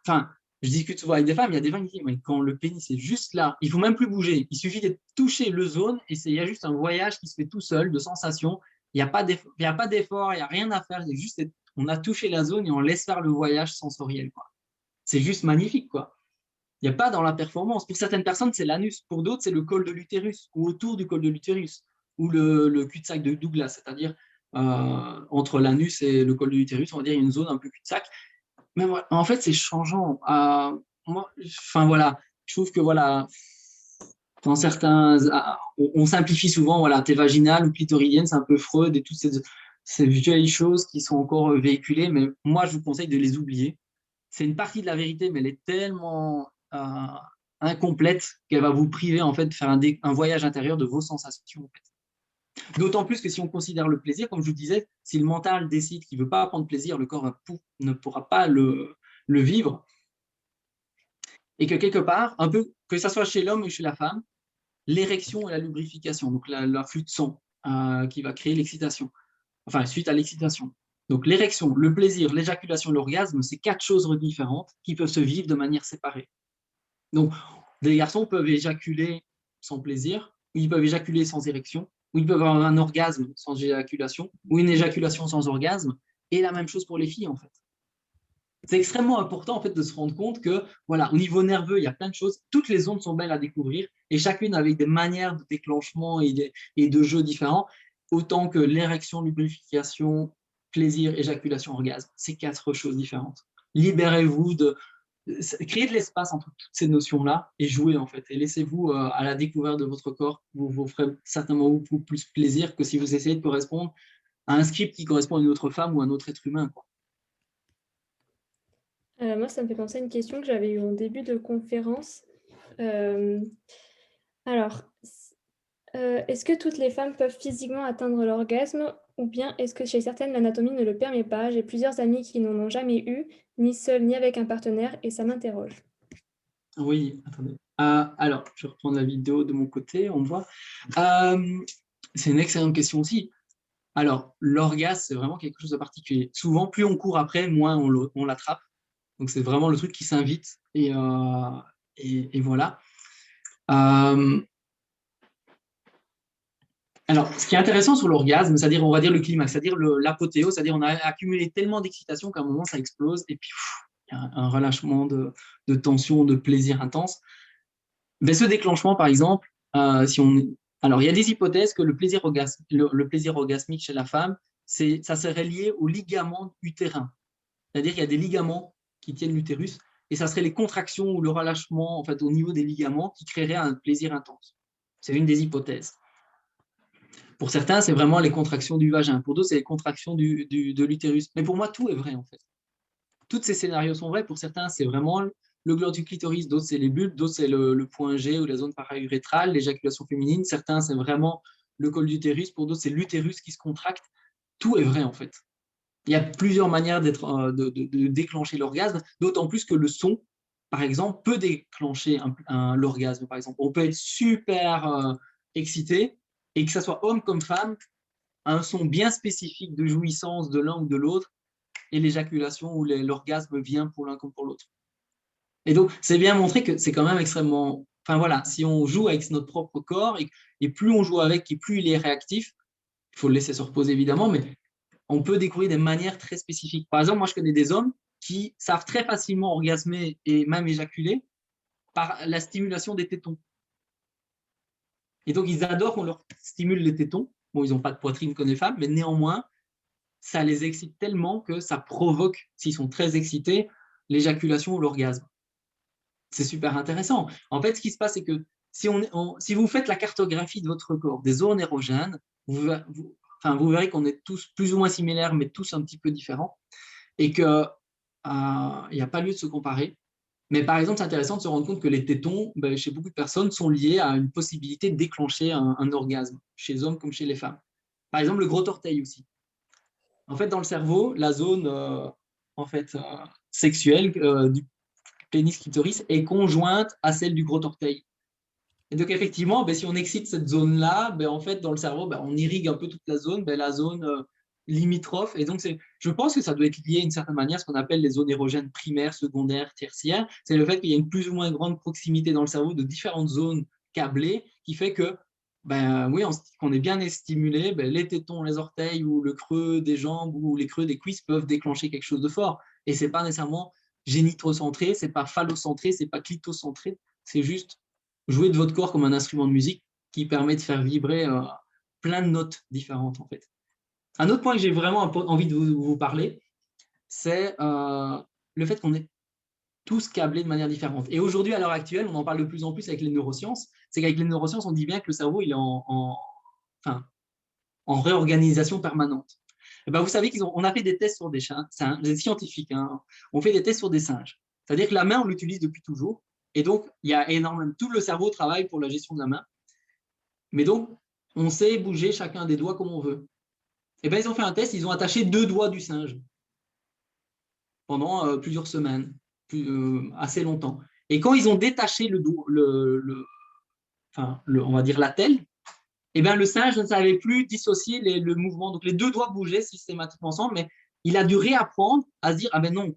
Enfin, je discute souvent avec des femmes, il y a des femmes qui disent, mais quand le pénis est juste là, il ne faut même plus bouger. Il suffit de toucher le zone et il y a juste un voyage qui se fait tout seul, de sensations. Il n'y a pas d'effort, il n'y a rien à faire. Il y a juste, on a touché la zone et on laisse faire le voyage sensoriel, quoi. C'est juste magnifique, quoi. Il n'y a pas dans la performance. Pour certaines personnes, c'est l'anus. Pour d'autres, c'est le col de l'utérus ou autour du col de l'utérus ou le cul-de-sac de Douglas, c'est-à-dire entre l'anus et le col de l'utérus, on va dire, il y a une zone un peu cul-de-sac. Mais voilà, en fait, c'est changeant. Enfin, voilà, je trouve que voilà, dans certains, on simplifie souvent, voilà, t'es vaginale ou clitoridienne, c'est un peu Freud et toutes ces vieilles choses qui sont encore véhiculées, mais moi, je vous conseille de les oublier. C'est une partie de la vérité, mais elle est tellement incomplète qu'elle va vous priver en fait de faire un voyage intérieur de vos sensations. En fait. D'autant plus que si on considère le plaisir, comme je vous disais, si le mental décide qu'il ne veut pas prendre plaisir, le corps ne pourra pas le vivre. Et que quelque part, un peu, que ce soit chez l'homme ou chez la femme, l'érection et la lubrification, donc l'afflux de sang qui va créer l'excitation, enfin suite à l'excitation. Donc l'érection, le plaisir, l'éjaculation, l'orgasme, c'est 4 choses différentes qui peuvent se vivre de manière séparée. Donc des garçons peuvent éjaculer sans plaisir, ou ils peuvent éjaculer sans érection, ou ils peuvent avoir un orgasme sans éjaculation, ou une éjaculation sans orgasme, et la même chose pour les filles en fait. C'est extrêmement important en fait de se rendre compte que voilà, au niveau nerveux, il y a plein de choses, toutes les zones sont belles à découvrir, et chacune avec des manières de déclenchement et de jeux différents, autant que l'érection, lubrification, plaisir, éjaculation, orgasme. C'est 4 choses différentes. Libérez-vous créez de l'espace entre toutes ces notions-là et jouez en fait. Et laissez-vous à la découverte de votre corps. Vous ferez certainement beaucoup plus plaisir que si vous essayez de correspondre à un script qui correspond à une autre femme ou à un autre être humain, quoi. Moi, ça me fait penser à une question que j'avais eue au début de conférence. Alors, Est-ce que toutes les femmes peuvent physiquement atteindre l'orgasme ou bien est-ce que chez certaines, l'anatomie ne le permet pas? J'ai plusieurs amis qui n'en ont jamais eu, ni seule ni avec un partenaire, et ça m'interroge. Oui, attendez. Alors, je reprends la vidéo de mon côté, on voit. C'est une excellente question aussi. Alors, l'orgasme, c'est vraiment quelque chose de particulier. Souvent, plus on court après, moins on l'attrape. Donc, c'est vraiment le truc qui s'invite. Et voilà. Alors, ce qui est intéressant sur l'orgasme, c'est-à-dire, on va dire le climax, c'est-à-dire l'apothéose, c'est-à-dire on a accumulé tellement d'excitation qu'à un moment, ça explose et puis il y a un relâchement de tension, de plaisir intense. Mais ce déclenchement, par exemple, alors il y a des hypothèses que le plaisir orgasmique chez la femme, ça serait lié aux ligaments utérins. C'est-à-dire qu'il y a des ligaments qui tiennent l'utérus et ça serait les contractions ou le relâchement en fait, au niveau des ligaments qui créerait un plaisir intense. C'est une des hypothèses. Pour certains, c'est vraiment les contractions du vagin. Pour d'autres, c'est les contractions de l'utérus. Mais pour moi, tout est vrai, en fait. Tous ces scénarios sont vrais. Pour certains, c'est vraiment le gland du clitoris. D'autres, c'est les bulbes. D'autres, c'est le point G ou la zone paraurétrale, l'éjaculation féminine. Certains, c'est vraiment le col d'utérus. Pour d'autres, c'est l'utérus qui se contracte. Tout est vrai, en fait. Il y a plusieurs manières de déclencher l'orgasme, d'autant plus que le son, par exemple, peut déclencher l'orgasme. Par exemple, on peut être super excité et que ce soit homme comme femme, un son bien spécifique de jouissance de l'un ou de l'autre et l'éjaculation ou l'orgasme vient pour l'un comme pour l'autre. Et donc, c'est bien montré que c'est quand même extrêmement... Enfin voilà, si on joue avec notre propre corps et plus on joue avec et plus il est réactif, il faut le laisser se reposer évidemment, mais on peut découvrir des manières très spécifiques. Par exemple, moi, je connais des hommes qui savent très facilement orgasmer et même éjaculer par la stimulation des tétons. Et donc, ils adorent qu'on leur stimule les tétons. Bon, ils n'ont pas de poitrine comme les femmes, mais néanmoins, ça les excite tellement que ça provoque, s'ils sont très excités, l'éjaculation ou l'orgasme. C'est super intéressant. En fait, ce qui se passe, c'est que si vous faites la cartographie de votre corps, des zones érogènes, vous verrez qu'on est tous plus ou moins similaires, mais tous un petit peu différents, et qu'il n'y a pas lieu de se comparer. Mais par exemple, c'est intéressant de se rendre compte que les tétons, chez beaucoup de personnes, sont liés à une possibilité de déclencher un orgasme, chez les hommes comme chez les femmes. Par exemple, le gros orteil aussi. En fait, dans le cerveau, la zone sexuelle du pénis clitoris est conjointe à celle du gros orteil. Et donc, effectivement, si on excite cette zone-là, en fait, dans le cerveau, on irrigue un peu toute la zone limitrophe. Et donc, je pense que ça doit être lié d'une certaine manière à ce qu'on appelle les zones érogènes primaires, secondaires, tertiaires. C'est le fait qu'il y a une plus ou moins grande proximité dans le cerveau de différentes zones câblées qui fait que, oui, qu'on est bien stimulé, les tétons, les orteils ou le creux des jambes ou les creux des cuisses peuvent déclencher quelque chose de fort. Et ce n'est pas nécessairement génitrocentré, ce n'est pas phallocentré, ce n'est pas clitocentré, c'est juste jouer de votre corps comme un instrument de musique qui permet de faire vibrer plein de notes différentes, en fait. Un autre point que j'ai vraiment envie de vous parler, c'est le fait qu'on est tous câblés de manière différente. Et aujourd'hui, à l'heure actuelle, on en parle de plus en plus avec les neurosciences, c'est qu'avec les neurosciences, on dit bien que le cerveau il est en réorganisation permanente. Et vous savez qu'on a fait des tests sur des scientifiques, on fait des tests sur des singes. C'est-à-dire que la main, on l'utilise depuis toujours. Et donc, il y a énormément, tout le cerveau travaille pour la gestion de la main. Mais donc, on sait bouger chacun des doigts comme on veut. Et ils ont fait un test, ils ont attaché 2 doigts du singe pendant plusieurs semaines, assez longtemps. Et quand ils ont détaché on va dire l'attelle, le singe ne savait plus dissocier le mouvement. Donc, les 2 doigts bougeaient systématiquement ensemble, mais il a dû réapprendre à se dire, non,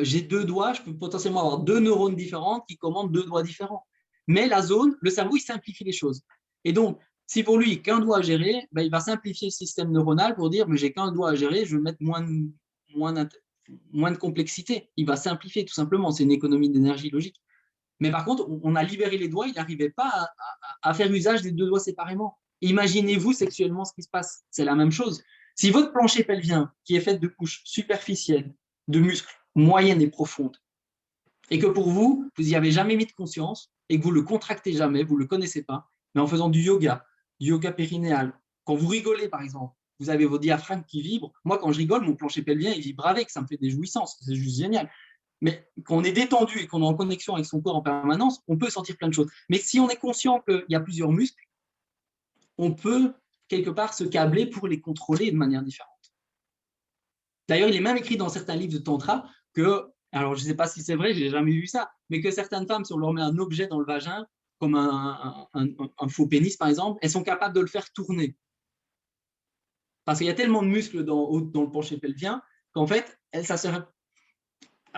j'ai 2 doigts, je peux potentiellement avoir 2 neurones différentes qui commandent 2 doigts différents. Mais le cerveau, il simplifie les choses. Et donc, si pour lui, qu'un doigt à gérer, il va simplifier le système neuronal pour dire, mais j'ai qu'un doigt à gérer, je vais mettre moins de complexité. Il va simplifier tout simplement, c'est une économie d'énergie logique. Mais par contre, on a libéré les doigts, il n'arrivait pas à faire usage des 2 doigts séparément. Imaginez-vous sexuellement ce qui se passe, c'est la même chose. Si votre plancher pelvien, qui est fait de couches superficielles, de muscles, moyenne et profonde, et que pour vous, vous n'y avez jamais mis de conscience, et que vous ne le contractez jamais, vous ne le connaissez pas, mais en faisant du yoga périnéal, quand vous rigolez par exemple, vous avez vos diaphragmes qui vibrent. Moi, quand je rigole, mon plancher pelvien, il vibre avec, ça me fait des jouissances, c'est juste génial. Mais quand on est détendu et qu'on est en connexion avec son corps en permanence, on peut sentir plein de choses. Mais si on est conscient qu'il y a plusieurs muscles, on peut quelque part se câbler pour les contrôler de manière différente. D'ailleurs, il est même écrit dans certains livres de tantra que, alors je ne sais pas si c'est vrai, je n'ai jamais vu ça, mais que certaines femmes, si on leur met un objet dans le vagin, comme un faux pénis par exemple, elles sont capables de le faire tourner. Parce qu'il y a tellement de muscles dans le plancher pelvien qu'en fait, ça serait,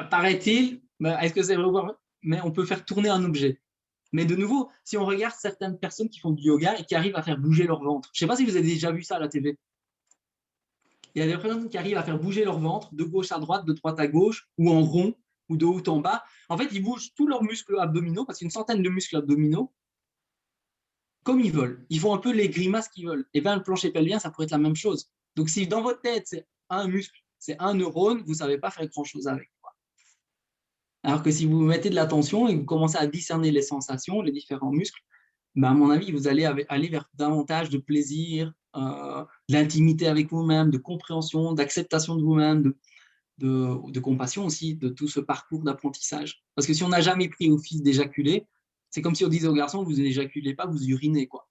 paraît-il, est-ce que c'est vrai ou pas, mais on peut faire tourner un objet. Mais de nouveau, si on regarde certaines personnes qui font du yoga et qui arrivent à faire bouger leur ventre, je ne sais pas si vous avez déjà vu ça à la TV. Il y a des personnes qui arrivent à faire bouger leur ventre de gauche à droite, de droite à gauche, ou en rond, ou de haut en bas. En fait, ils bougent tous leurs muscles abdominaux, parce qu'il y a une centaine de muscles abdominaux, comme ils veulent. Ils font un peu les grimaces qu'ils veulent. Et bien, le plancher pelvien, ça pourrait être la même chose. Donc, si dans votre tête, c'est un muscle, c'est un neurone, vous ne savez pas faire grand-chose avec. Alors que si vous mettez de l'attention et que vous commencez à discerner les sensations, les différents muscles, ben à mon avis, vous allez aller vers davantage de plaisir, d'intimité avec vous-même, de compréhension, d'acceptation de vous-même, de compassion aussi, de tout ce parcours d'apprentissage. Parce que si on n'a jamais pris au fils d'éjaculer, c'est comme si on disait aux garçons, vous n'éjaculez pas, vous urinez, quoi.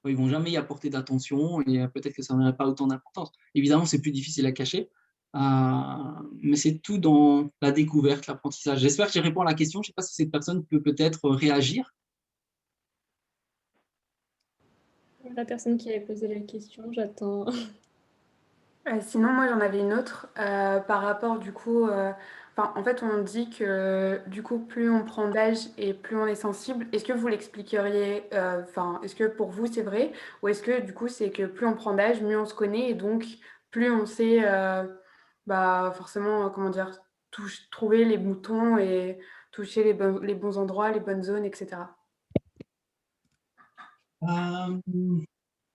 Ils ne vont jamais y apporter d'attention et peut-être que ça n'aurait pas autant d'importance. Évidemment, c'est plus difficile à cacher, mais c'est tout dans la découverte, l'apprentissage. J'espère que j'ai répondu à la question. Je ne sais pas si cette personne peut peut-être réagir. La personne qui avait posé la question, j'attends. Sinon, moi, j'en avais une autre par rapport, du coup, en fait, on dit que, du coup, plus on prend d'âge et plus on est sensible. Est-ce que vous l'expliqueriez, est-ce que pour vous, c'est vrai? Ou est-ce que, du coup, c'est que plus on prend d'âge, mieux on se connaît et donc plus on sait, forcément, comment dire, trouver les boutons et toucher les bons endroits, les bonnes zones, etc.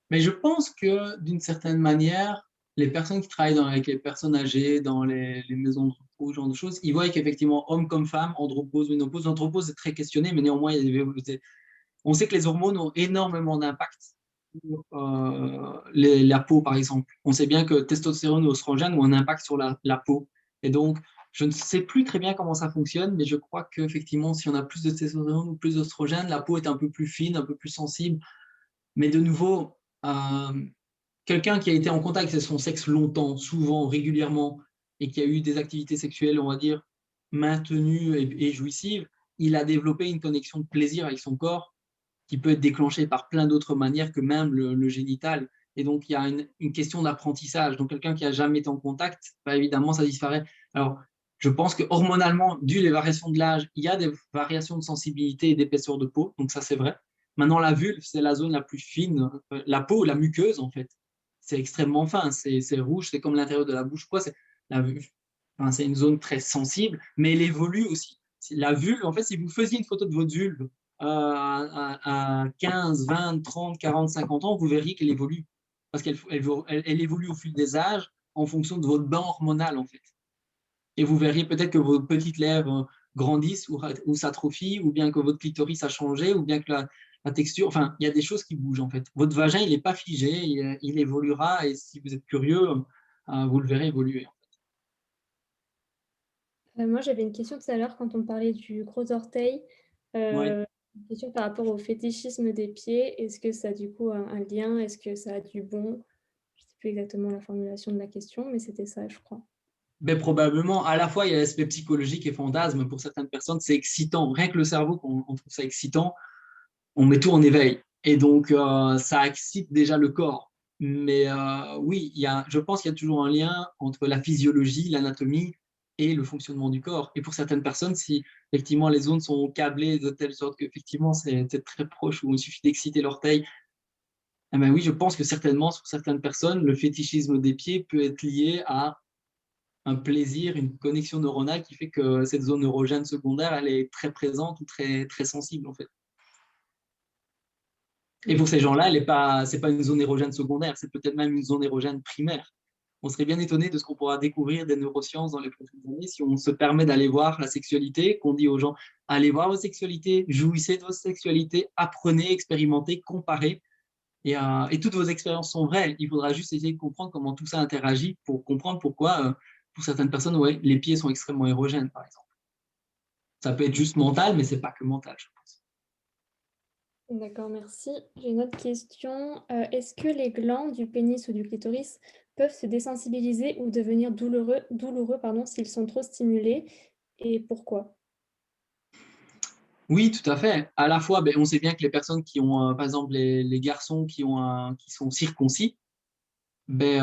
Mais je pense que d'une certaine manière, les personnes qui travaillent avec les personnes âgées, dans les maisons de repos, ce genre de choses, ils voient qu'effectivement, hommes comme femmes, andropause, ménopause, l'andropause est très questionné, mais néanmoins, on sait que les hormones ont énormément d'impact sur la peau, par exemple. On sait bien que testostérone et oestrogène ont un impact sur la peau. Et donc, je ne sais plus très bien comment ça fonctionne, mais je crois qu'effectivement, si on a plus de testostérone ou plus d'oestrogène, la peau est un peu plus fine, un peu plus sensible. Mais de nouveau, quelqu'un qui a été en contact avec son sexe longtemps, souvent, régulièrement, et qui a eu des activités sexuelles, on va dire, maintenues et jouissives, il a développé une connexion de plaisir avec son corps qui peut être déclenchée par plein d'autres manières que même le génital. Et donc, il y a une question d'apprentissage. Donc, quelqu'un qui n'a jamais été en contact, bah, évidemment, ça disparaît. Alors, je pense que hormonalement, dû les variations de l'âge, il y a des variations de sensibilité et d'épaisseur de peau. Donc, ça, c'est vrai. Maintenant, la vulve, c'est la zone la plus fine. La peau, la muqueuse, en fait, c'est extrêmement fin. C'est rouge, c'est comme l'intérieur de la bouche. Quoi, c'est la vulve. Enfin, c'est une zone très sensible, mais elle évolue aussi. La vulve, en fait, si vous faisiez une photo de votre vulve à 15, 20, 30, 40, 50 ans, vous verriez qu'elle évolue. Parce qu'elle évolue au fil des âges en fonction de votre bain hormonal, en fait. Et vous verriez peut-être que vos petites lèvres grandissent ou s'atrophient, ou bien que votre clitoris a changé, ou bien que la texture, enfin, il y a des choses qui bougent, en fait. Votre vagin, il n'est pas figé, il évoluera, et si vous êtes curieux, vous le verrez évoluer. Moi, j'avais une question tout à l'heure quand on parlait du gros orteil. Ouais. Une question par rapport au fétichisme des pieds. Est-ce que ça a du coup un lien? Est-ce que ça a du bon? Je ne sais plus exactement la formulation de la question, mais c'était ça, je crois. Ben, probablement, à la fois, il y a l'aspect psychologique et fantasme. Pour certaines personnes, c'est excitant. Rien que le cerveau, on trouve ça excitant, on met tout en éveil. Et donc, ça excite déjà le corps. Mais oui, je pense qu'il y a toujours un lien entre la physiologie, l'anatomie et le fonctionnement du corps. Et pour certaines personnes, si effectivement les zones sont câblées de telle sorte qu'effectivement c'est très proche, où il suffit d'exciter l'orteil, eh ben oui, je pense que certainement, sur certaines personnes, le fétichisme des pieds peut être lié à un plaisir, une connexion neuronale qui fait que cette zone neurogène secondaire, elle est très présente ou très, très sensible en fait. Et pour ces gens-là, c'est pas une zone érogène secondaire, c'est peut-être même une zone érogène primaire. On serait bien étonné de ce qu'on pourra découvrir des neurosciences dans les prochaines années si on se permet d'aller voir la sexualité, qu'on dit aux gens, allez voir vos sexualités, jouissez de votre sexualité, apprenez, expérimentez, comparez. Et toutes vos expériences sont vraies. Il faudra juste essayer de comprendre comment tout ça interagit pour comprendre pourquoi, pour certaines personnes, ouais, les pieds sont extrêmement érogènes, par exemple. Ça peut être juste mental, mais c'est pas que mental, je pense. D'accord, merci. J'ai une autre question. Est-ce que les glands du pénis ou du clitoris peuvent se désensibiliser ou devenir douloureux, pardon, s'ils sont trop stimulés? Et pourquoi? Oui, tout à fait. À la fois, ben, on sait bien que les personnes qui ont, par exemple, les garçons qui sont circoncis, ben,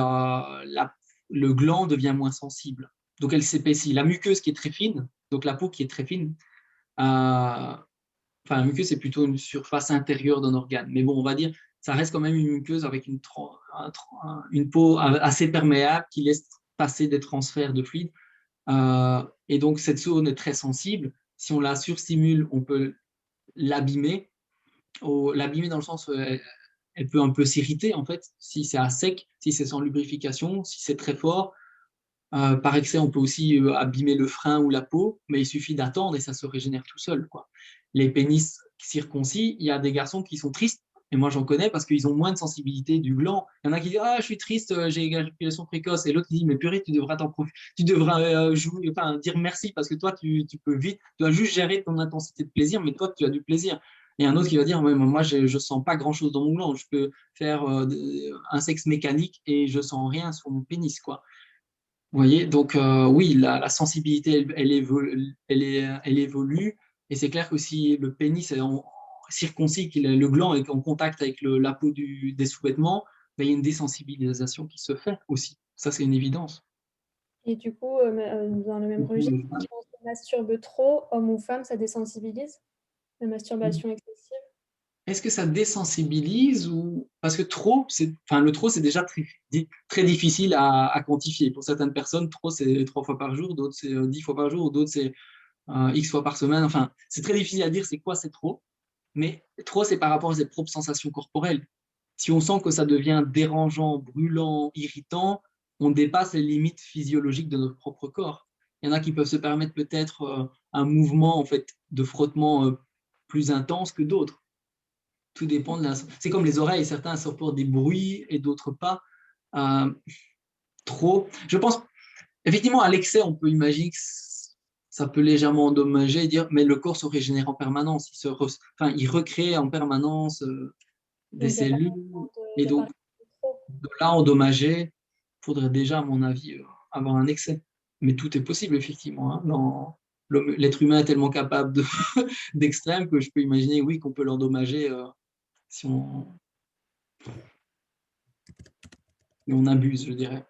le gland devient moins sensible. Donc, elle s'épaissit. La muqueuse qui est très fine, donc la peau qui est très fine, enfin, la muqueuse, c'est plutôt une surface intérieure d'un organe. Mais bon, on va dire, ça reste quand même une muqueuse avec une peau assez perméable qui laisse passer des transferts de fluide. Et donc, cette zone est très sensible. Si on la surstimule, on peut l'abîmer. L'abîmer dans le sens où elle peut un peu s'irriter, en fait, si c'est à sec, si c'est sans lubrification, si c'est très fort. Par excès, on peut aussi abîmer le frein ou la peau, mais il suffit d'attendre et ça se régénère tout seul, quoi. Les pénis circoncis, il y a des garçons qui sont tristes, et moi j'en connais parce qu'ils ont moins de sensibilité du gland. Il y en a qui disent ah je suis triste, j'ai une éjaculation précoce, et l'autre qui dit mais purée tu devras tu devras jouer, enfin, dire merci parce que toi tu peux vite, tu dois juste gérer ton intensité de plaisir, mais toi tu as du plaisir. Et un autre qui va dire ouais, moi je sens pas grand chose dans mon gland, je peux faire un sexe mécanique et je sens rien sur mon pénis, quoi. Vous voyez, donc oui, la sensibilité, elle évolue, et c'est clair que si le pénis est circoncis, le gland est en contact avec la peau des sous-vêtements, ben, il y a une désensibilisation qui se fait aussi. Ça, c'est une évidence. Et du coup, dans le même registre, si on se masturbe trop, homme ou femme, ça désensibilise? La masturbation excessive? Est-ce que ça désensibilise ou parce que trop, enfin le trop c'est déjà très difficile à quantifier. Pour certaines personnes, trop c'est 3 fois par jour, d'autres c'est 10 fois par jour, d'autres c'est X fois par semaine. Enfin, c'est très difficile à dire c'est quoi c'est trop. Mais trop, c'est par rapport à ses propres sensations corporelles. Si on sent que ça devient dérangeant, brûlant, irritant, on dépasse les limites physiologiques de notre propre corps. Il y en a qui peuvent se permettre peut-être un mouvement en fait, de frottement plus intense que d'autres. Tout dépend de la... C'est comme les oreilles, certains supportent des bruits et d'autres pas. Euh, trop. Je pense, effectivement, à l'excès, on peut imaginer que ça peut légèrement endommager et dire, mais le corps se régénère en permanence, enfin, il recrée en permanence des Donc, il n'y a pas cellules, besoin et de donc partir de trop. de là endommager, il faudrait déjà, à mon avis, avoir un excès. Mais tout est possible, effectivement. Hein, l'être humain est tellement capable d'extrême que je peux imaginer, oui, qu'on peut l'endommager si on abuse, je dirais.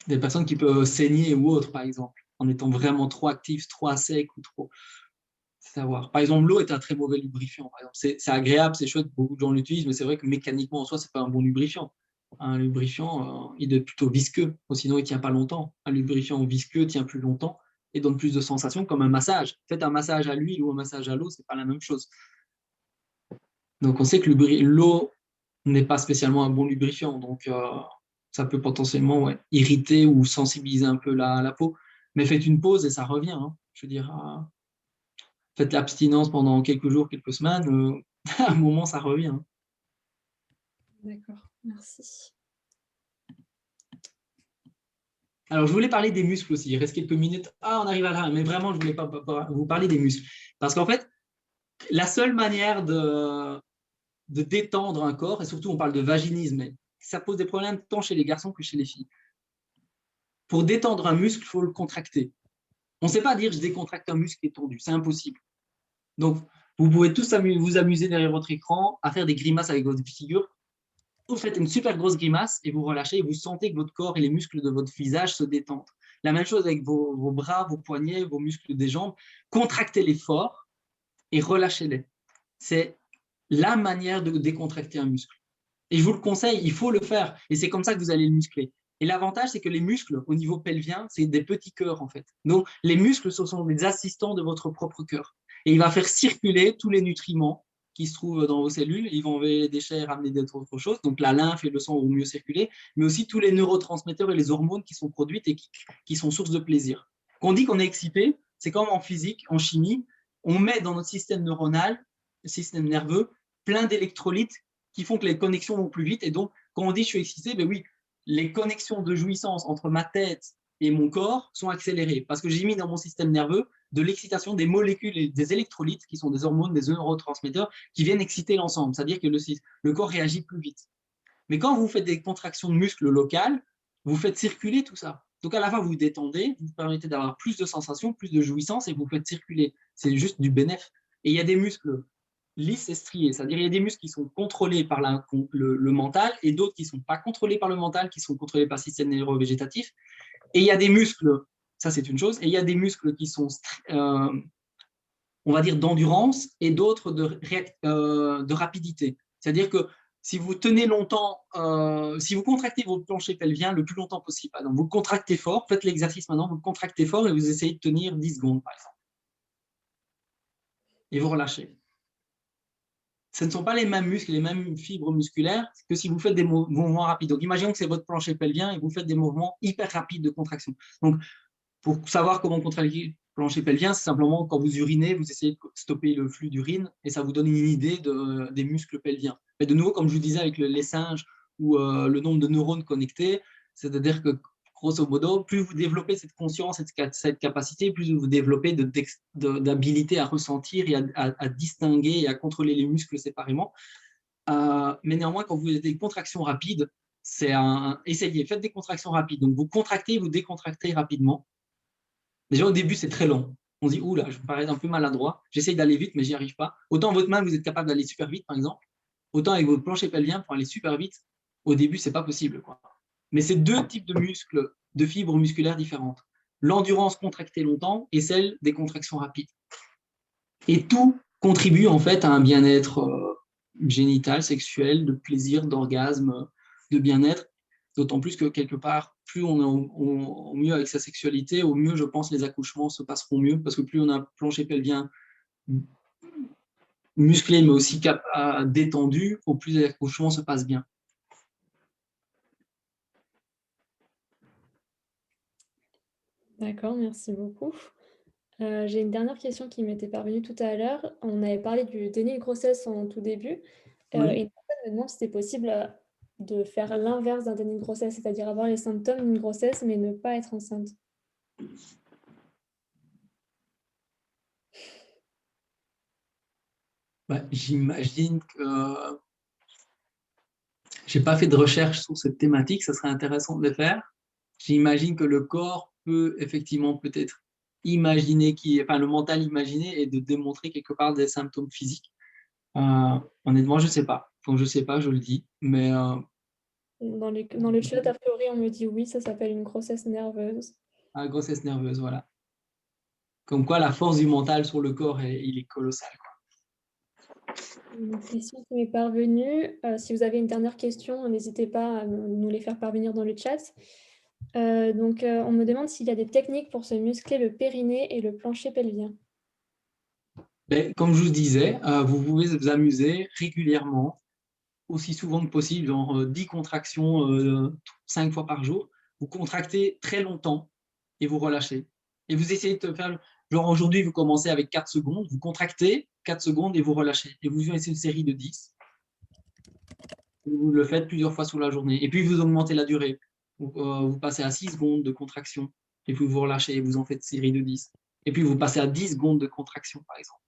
Des personnes qui peuvent saigner ou autre, par exemple, en étant vraiment trop actifs, trop à sec ou trop. Savoir. Par exemple, l'eau est un très mauvais lubrifiant. Par exemple, c'est agréable, c'est chouette, beaucoup de gens l'utilisent, mais c'est vrai que mécaniquement en soi, c'est pas un bon lubrifiant. Un lubrifiant, il est plutôt visqueux, sinon il tient pas longtemps. Un lubrifiant visqueux tient plus longtemps et donne plus de sensations, comme un massage. Faites un massage à l'huile ou un massage à l'eau, c'est pas la même chose. Donc on sait que l'eau n'est pas spécialement un bon lubrifiant, donc ça peut potentiellement irriter ou sensibiliser un peu la peau. Mais faites une pause et ça revient. Hein. Je veux dire, faites l'abstinence pendant quelques jours, quelques semaines, à un moment, ça revient. Hein. D'accord, merci. Alors, je voulais parler des muscles aussi. Il reste quelques minutes. Ah, on arrive à là, mais vraiment, je voulais pas vous parler des muscles. Parce qu'en fait, la seule manière de détendre un corps, et surtout on parle de vaginisme, ça pose des problèmes tant chez les garçons que chez les filles. Pour détendre un muscle, il faut le contracter. On ne sait pas dire je décontracte un muscle qui est tendu, c'est impossible. Donc, vous pouvez tous vous amuser derrière votre écran à faire des grimaces avec votre figure. Vous faites une super grosse grimace et vous relâchez et vous sentez que votre corps et les muscles de votre visage se détendent. La même chose avec vos bras, vos poignets, vos muscles des jambes. Contractez-les fort et relâchez-les. C'est la manière de décontracter un muscle. Et je vous le conseille, il faut le faire. Et c'est comme ça que vous allez le muscler. Et l'avantage, c'est que les muscles, au niveau pelvien, c'est des petits cœurs, en fait. Donc, les muscles, ce sont des assistants de votre propre cœur. Et il va faire circuler tous les nutriments qui se trouvent dans vos cellules. Ils vont enlever les déchets, ramener d'autres choses. Donc, la lymphe et le sang vont mieux circuler, mais aussi tous les neurotransmetteurs et les hormones qui sont produites et qui sont source de plaisir. Quand on dit qu'on est excité, c'est comme en physique, en chimie, on met dans notre système neuronal, le système nerveux, plein d'électrolytes qui font que les connexions vont plus vite. Et donc, quand on dit je suis excité, ben oui, les connexions de jouissance entre ma tête et mon corps sont accélérées parce que j'ai mis dans mon système nerveux de l'excitation des molécules et des électrolytes, qui sont des hormones, des neurotransmetteurs, qui viennent exciter l'ensemble. C'est-à-dire que le corps réagit plus vite. Mais quand vous faites des contractions de muscles locales, vous faites circuler tout ça. Donc à la fois, vous vous détendez, vous permettez d'avoir plus de sensations, plus de jouissance, et vous faites circuler. C'est juste du bénéfice. Et il y a des muscles lisses et striés, c'est-à-dire il y a des muscles qui sont contrôlés par le mental, et d'autres qui ne sont pas contrôlés par le mental, qui sont contrôlés par le système neurovégétatif. Et il y a des muscles, ça c'est une chose, et il y a des muscles qui sont, on va dire, d'endurance, et d'autres de rapidité. C'est-à-dire que si vous tenez longtemps, si vous contractez votre plancher pelvien le plus longtemps possible, donc vous contractez fort, faites l'exercice maintenant, vous contractez fort et vous essayez de tenir 10 secondes, par exemple. Et vous relâchez. Ce ne sont pas les mêmes muscles, les mêmes fibres musculaires que si vous faites des mouvements rapides. Donc, imaginons que c'est votre plancher pelvien et vous faites des mouvements hyper rapides de contraction. Donc, pour savoir comment contracter le plancher pelvien, c'est simplement quand vous urinez, vous essayez de stopper le flux d'urine et ça vous donne une idée des muscles pelviens. Mais de nouveau, comme je vous disais avec les singes ou le nombre de neurones connectés, c'est-à-dire que grosso modo, plus vous développez cette conscience, cette capacité, plus vous développez d'habilité à ressentir et à distinguer et à contrôler les muscles séparément. Mais néanmoins, quand vous avez des contractions rapides, essayez, faites des contractions rapides. Donc, vous contractez, vous décontractez rapidement. Déjà, au début, c'est très long. On se dit, oula, je me parais un peu maladroit. J'essaye d'aller vite, mais j'y arrive pas. Autant votre main, vous êtes capable d'aller super vite, par exemple. Autant avec votre plancher pelvien, pour aller super vite, au début, c'est pas possible, quoi. Mais c'est deux types de muscles, de fibres musculaires différentes. L'endurance contractée longtemps et celle des contractions rapides. Et tout contribue en fait à un bien-être génital, sexuel, de plaisir, d'orgasme, de bien-être. D'autant plus que quelque part, plus on est au mieux avec sa sexualité, au mieux, je pense, les accouchements se passeront mieux, parce que plus on a un plancher pelvien musclé, mais aussi détendu, au plus les accouchements se passent bien. D'accord, merci beaucoup. J'ai une dernière question qui m'était parvenue tout à l'heure. On avait parlé du déni de grossesse en tout début. Oui. Et une personne me demande si c'était possible de faire l'inverse d'un déni de grossesse, c'est-à-dire avoir les symptômes d'une grossesse mais ne pas être enceinte. J'imagine que je n'ai pas fait de recherche sur cette thématique, ça serait intéressant de le faire. J'imagine que le corps peut effectivement peut-être imaginer, le mental imaginer et de démontrer quelque part des symptômes physiques. Honnêtement, je ne sais pas. Quand je ne sais pas, je le dis. Mais Dans le chat, a priori, on me dit oui, ça s'appelle une grossesse nerveuse. grossesse nerveuse, voilà. Comme quoi, la force du mental sur le corps, il est colossal, quoi. Une question qui m'est parvenue. Si vous avez une dernière question, n'hésitez pas à nous les faire parvenir dans le chat. On me demande s'il y a des techniques pour se muscler le périnée et le plancher pelvien. Comme je vous disais, vous pouvez vous amuser régulièrement, aussi souvent que possible, genre 10 contractions 5 fois par jour. Vous contractez très longtemps et vous relâchez. Et vous essayez de faire, genre aujourd'hui, vous commencez avec 4 secondes, vous contractez 4 secondes et vous relâchez. Et vous faites une série de 10. Vous le faites plusieurs fois sur la journée. Et puis, vous augmentez la durée. Vous passez à 6 secondes de contraction et puis vous relâchez et vous en faites une série de 10. Et puis, vous passez à 10 secondes de contraction, par exemple.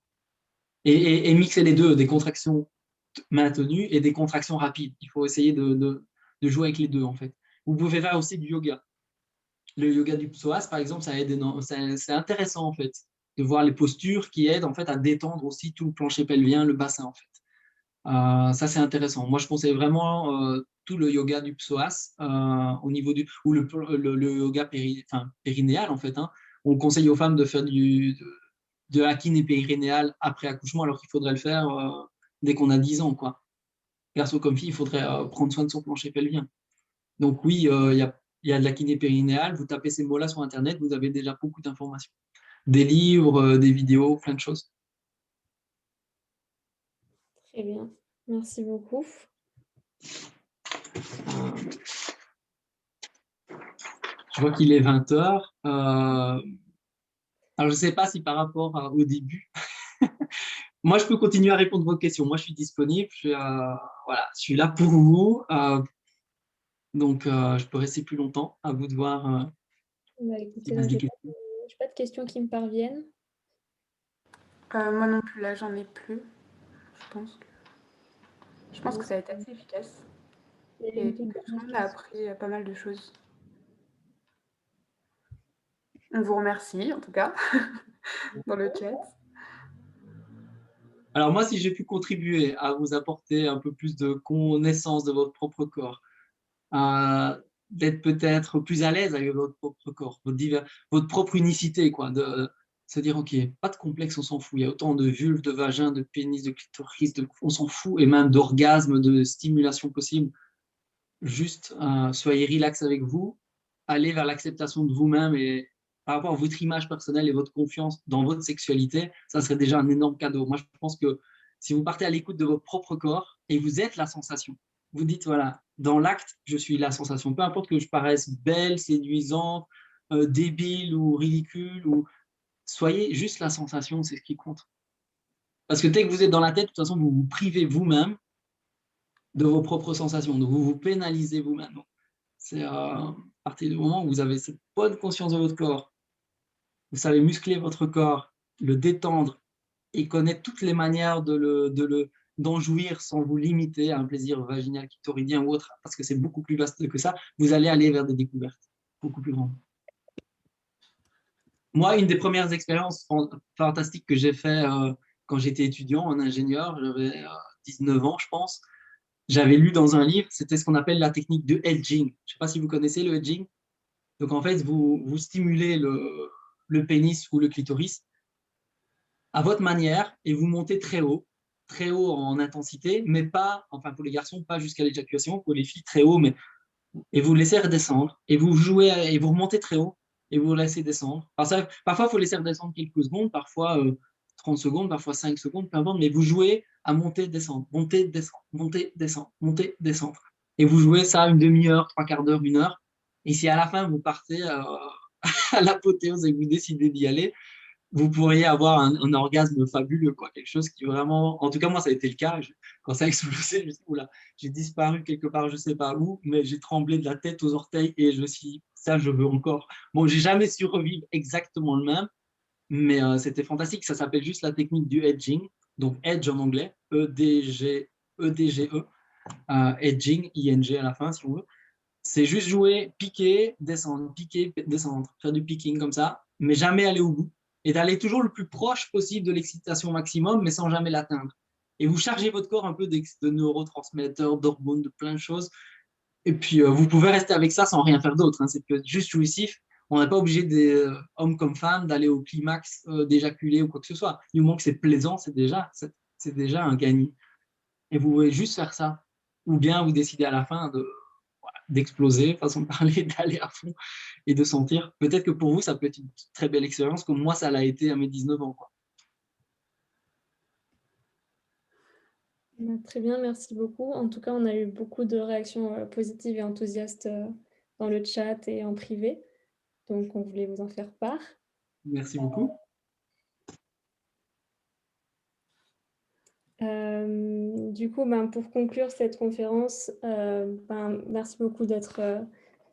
Et mixer les deux, des contractions maintenues et des contractions rapides. Il faut essayer de jouer avec les deux, en fait. Vous pouvez faire aussi du yoga. Le yoga du psoas, par exemple, ça aide, c'est intéressant, en fait, de voir les postures qui aident, en fait, à détendre aussi tout le plancher pelvien, le bassin, en fait. Ça, c'est intéressant. Moi, je conseille vraiment tout le yoga du psoas au niveau ou le yoga périnéal, en fait. Hein. On conseille aux femmes de faire de la kiné périnéale après accouchement, alors qu'il faudrait le faire dès qu'on a 10 ans, quoi. Garçon comme fille, il faudrait prendre soin de son plancher pelvien. Donc oui, il y a de la kiné périnéale. Vous tapez ces mots-là sur Internet, vous avez déjà beaucoup d'informations. Des livres, des vidéos, plein de choses. Très bien, merci beaucoup. Je vois qu'il est 20h. Alors, je ne sais pas si par rapport au début, moi, je peux continuer à répondre à vos questions. Moi, je suis disponible. Voilà, je suis là pour vous. Donc, je peux rester plus longtemps. À vous de voir. Écoutez, là, je n'ai pas de questions qui me parviennent. Moi non plus, là, j'en ai plus. Je pense que ça a été assez efficace et que tout le monde a appris pas mal de choses. On vous remercie, en tout cas, dans le chat. Alors moi, si j'ai pu contribuer à vous apporter un peu plus de connaissance de votre propre corps, d'être peut-être plus à l'aise avec votre propre corps, votre propre unicité, quoi, de se dire, OK, pas de complexe, on s'en fout. Il y a autant de vulves, de vagins, de pénis, de clitoris, on s'en fout, et même d'orgasmes, de stimulation possible. Juste, soyez relax avec vous, allez vers l'acceptation de vous-même et par rapport à votre image personnelle et votre confiance dans votre sexualité, ça serait déjà un énorme cadeau. Moi, je pense que si vous partez à l'écoute de votre propre corps et vous êtes la sensation, vous dites, voilà, dans l'acte, je suis la sensation. Peu importe que je paraisse belle, séduisante, débile ou ridicule, ou soyez juste la sensation, c'est ce qui compte. Parce que dès que vous êtes dans la tête, de toute façon, vous vous privez vous-même de vos propres sensations, donc vous vous pénalisez vous-même. C'est à partir du moment où vous avez cette bonne conscience de votre corps, vous savez muscler votre corps, le détendre et connaître toutes les manières d'en jouir sans vous limiter à un plaisir vaginal, clitoridien ou autre, parce que c'est beaucoup plus vaste que ça, vous allez aller vers des découvertes beaucoup plus grandes. Moi, une des premières expériences fantastiques que j'ai fait quand j'étais étudiant en ingénieur, j'avais 19 ans, je pense, j'avais lu dans un livre, c'était ce qu'on appelle la technique de edging. Je ne sais pas si vous connaissez le edging. Donc, en fait, vous stimulez le pénis ou le clitoris à votre manière et vous montez très haut en intensité, mais pas, enfin pour les garçons, pas jusqu'à l'éjaculation, pour les filles très haut, mais et vous laissez redescendre et vous jouez et vous remontez très haut et vous laissez descendre. Parfois, il faut laisser redescendre quelques secondes, parfois 30 secondes, parfois 5 secondes, peu importe, mais vous jouez à monter, descendre, monter, descendre, monter, descendre, monter, descendre. Et vous jouez ça une demi-heure, trois quarts d'heure, une heure. Et si à la fin, vous partez à l'apothéose et que vous décidez d'y aller, vous pourriez avoir un orgasme fabuleux, quoi. Quelque chose qui vraiment, en tout cas, moi, ça a été le cas. Quand ça a explosé, je me suis dit, oula, j'ai disparu quelque part, je sais pas où, mais j'ai tremblé de la tête aux orteils et je me suis dit, ça, je veux encore. Bon, j'ai jamais su revivre exactement le même, mais c'était fantastique. Ça s'appelle juste la technique du edging, donc edge en anglais, E-D-G-E, edging, I-N-G à la fin, si on veut. C'est juste jouer, piquer, descendre, faire du picking comme ça, mais jamais aller au bout. Et d'aller toujours le plus proche possible de l'excitation maximum, mais sans jamais l'atteindre. Et vous chargez votre corps un peu de neurotransmetteurs, d'hormones, de plein de choses. Et puis, vous pouvez rester avec ça sans rien faire d'autre. Hein. C'est juste jouissif. On n'est pas obligé, hommes comme femmes, d'aller au climax, d'éjaculer ou quoi que ce soit. Du moment que c'est plaisant, c'est déjà un gagnant. Et vous pouvez juste faire ça. Ou bien vous décidez à la fin d'exploser, façon de parler, d'aller à fond et de sentir. Peut-être que pour vous, ça peut être une très belle expérience, comme moi, ça l'a été à mes 19 ans. Quoi. Très bien, merci beaucoup. En tout cas, on a eu beaucoup de réactions positives et enthousiastes dans le chat et en privé. Donc, on voulait vous en faire part. Merci beaucoup. Du coup, pour conclure cette conférence, merci beaucoup d'être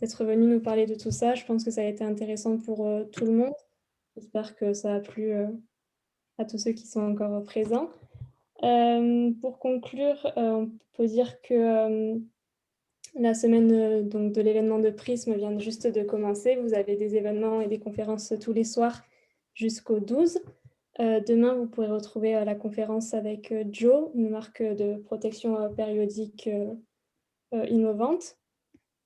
venu nous parler de tout ça. Je pense que ça a été intéressant pour tout le monde. J'espère que ça a plu à tous ceux qui sont encore présents. Pour conclure, on peut dire que la semaine donc, de l'événement de Prisme vient juste de commencer. Vous avez des événements et des conférences tous les soirs jusqu'au 12. Demain, vous pourrez retrouver la conférence avec Joe, une marque de protection périodique innovante,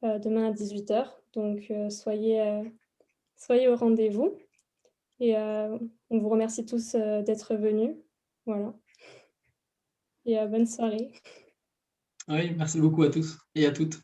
demain à 18h. Donc, soyez au rendez-vous. Et on vous remercie tous d'être venus. Voilà. Et bonne soirée. Oui, merci beaucoup à tous et à toutes.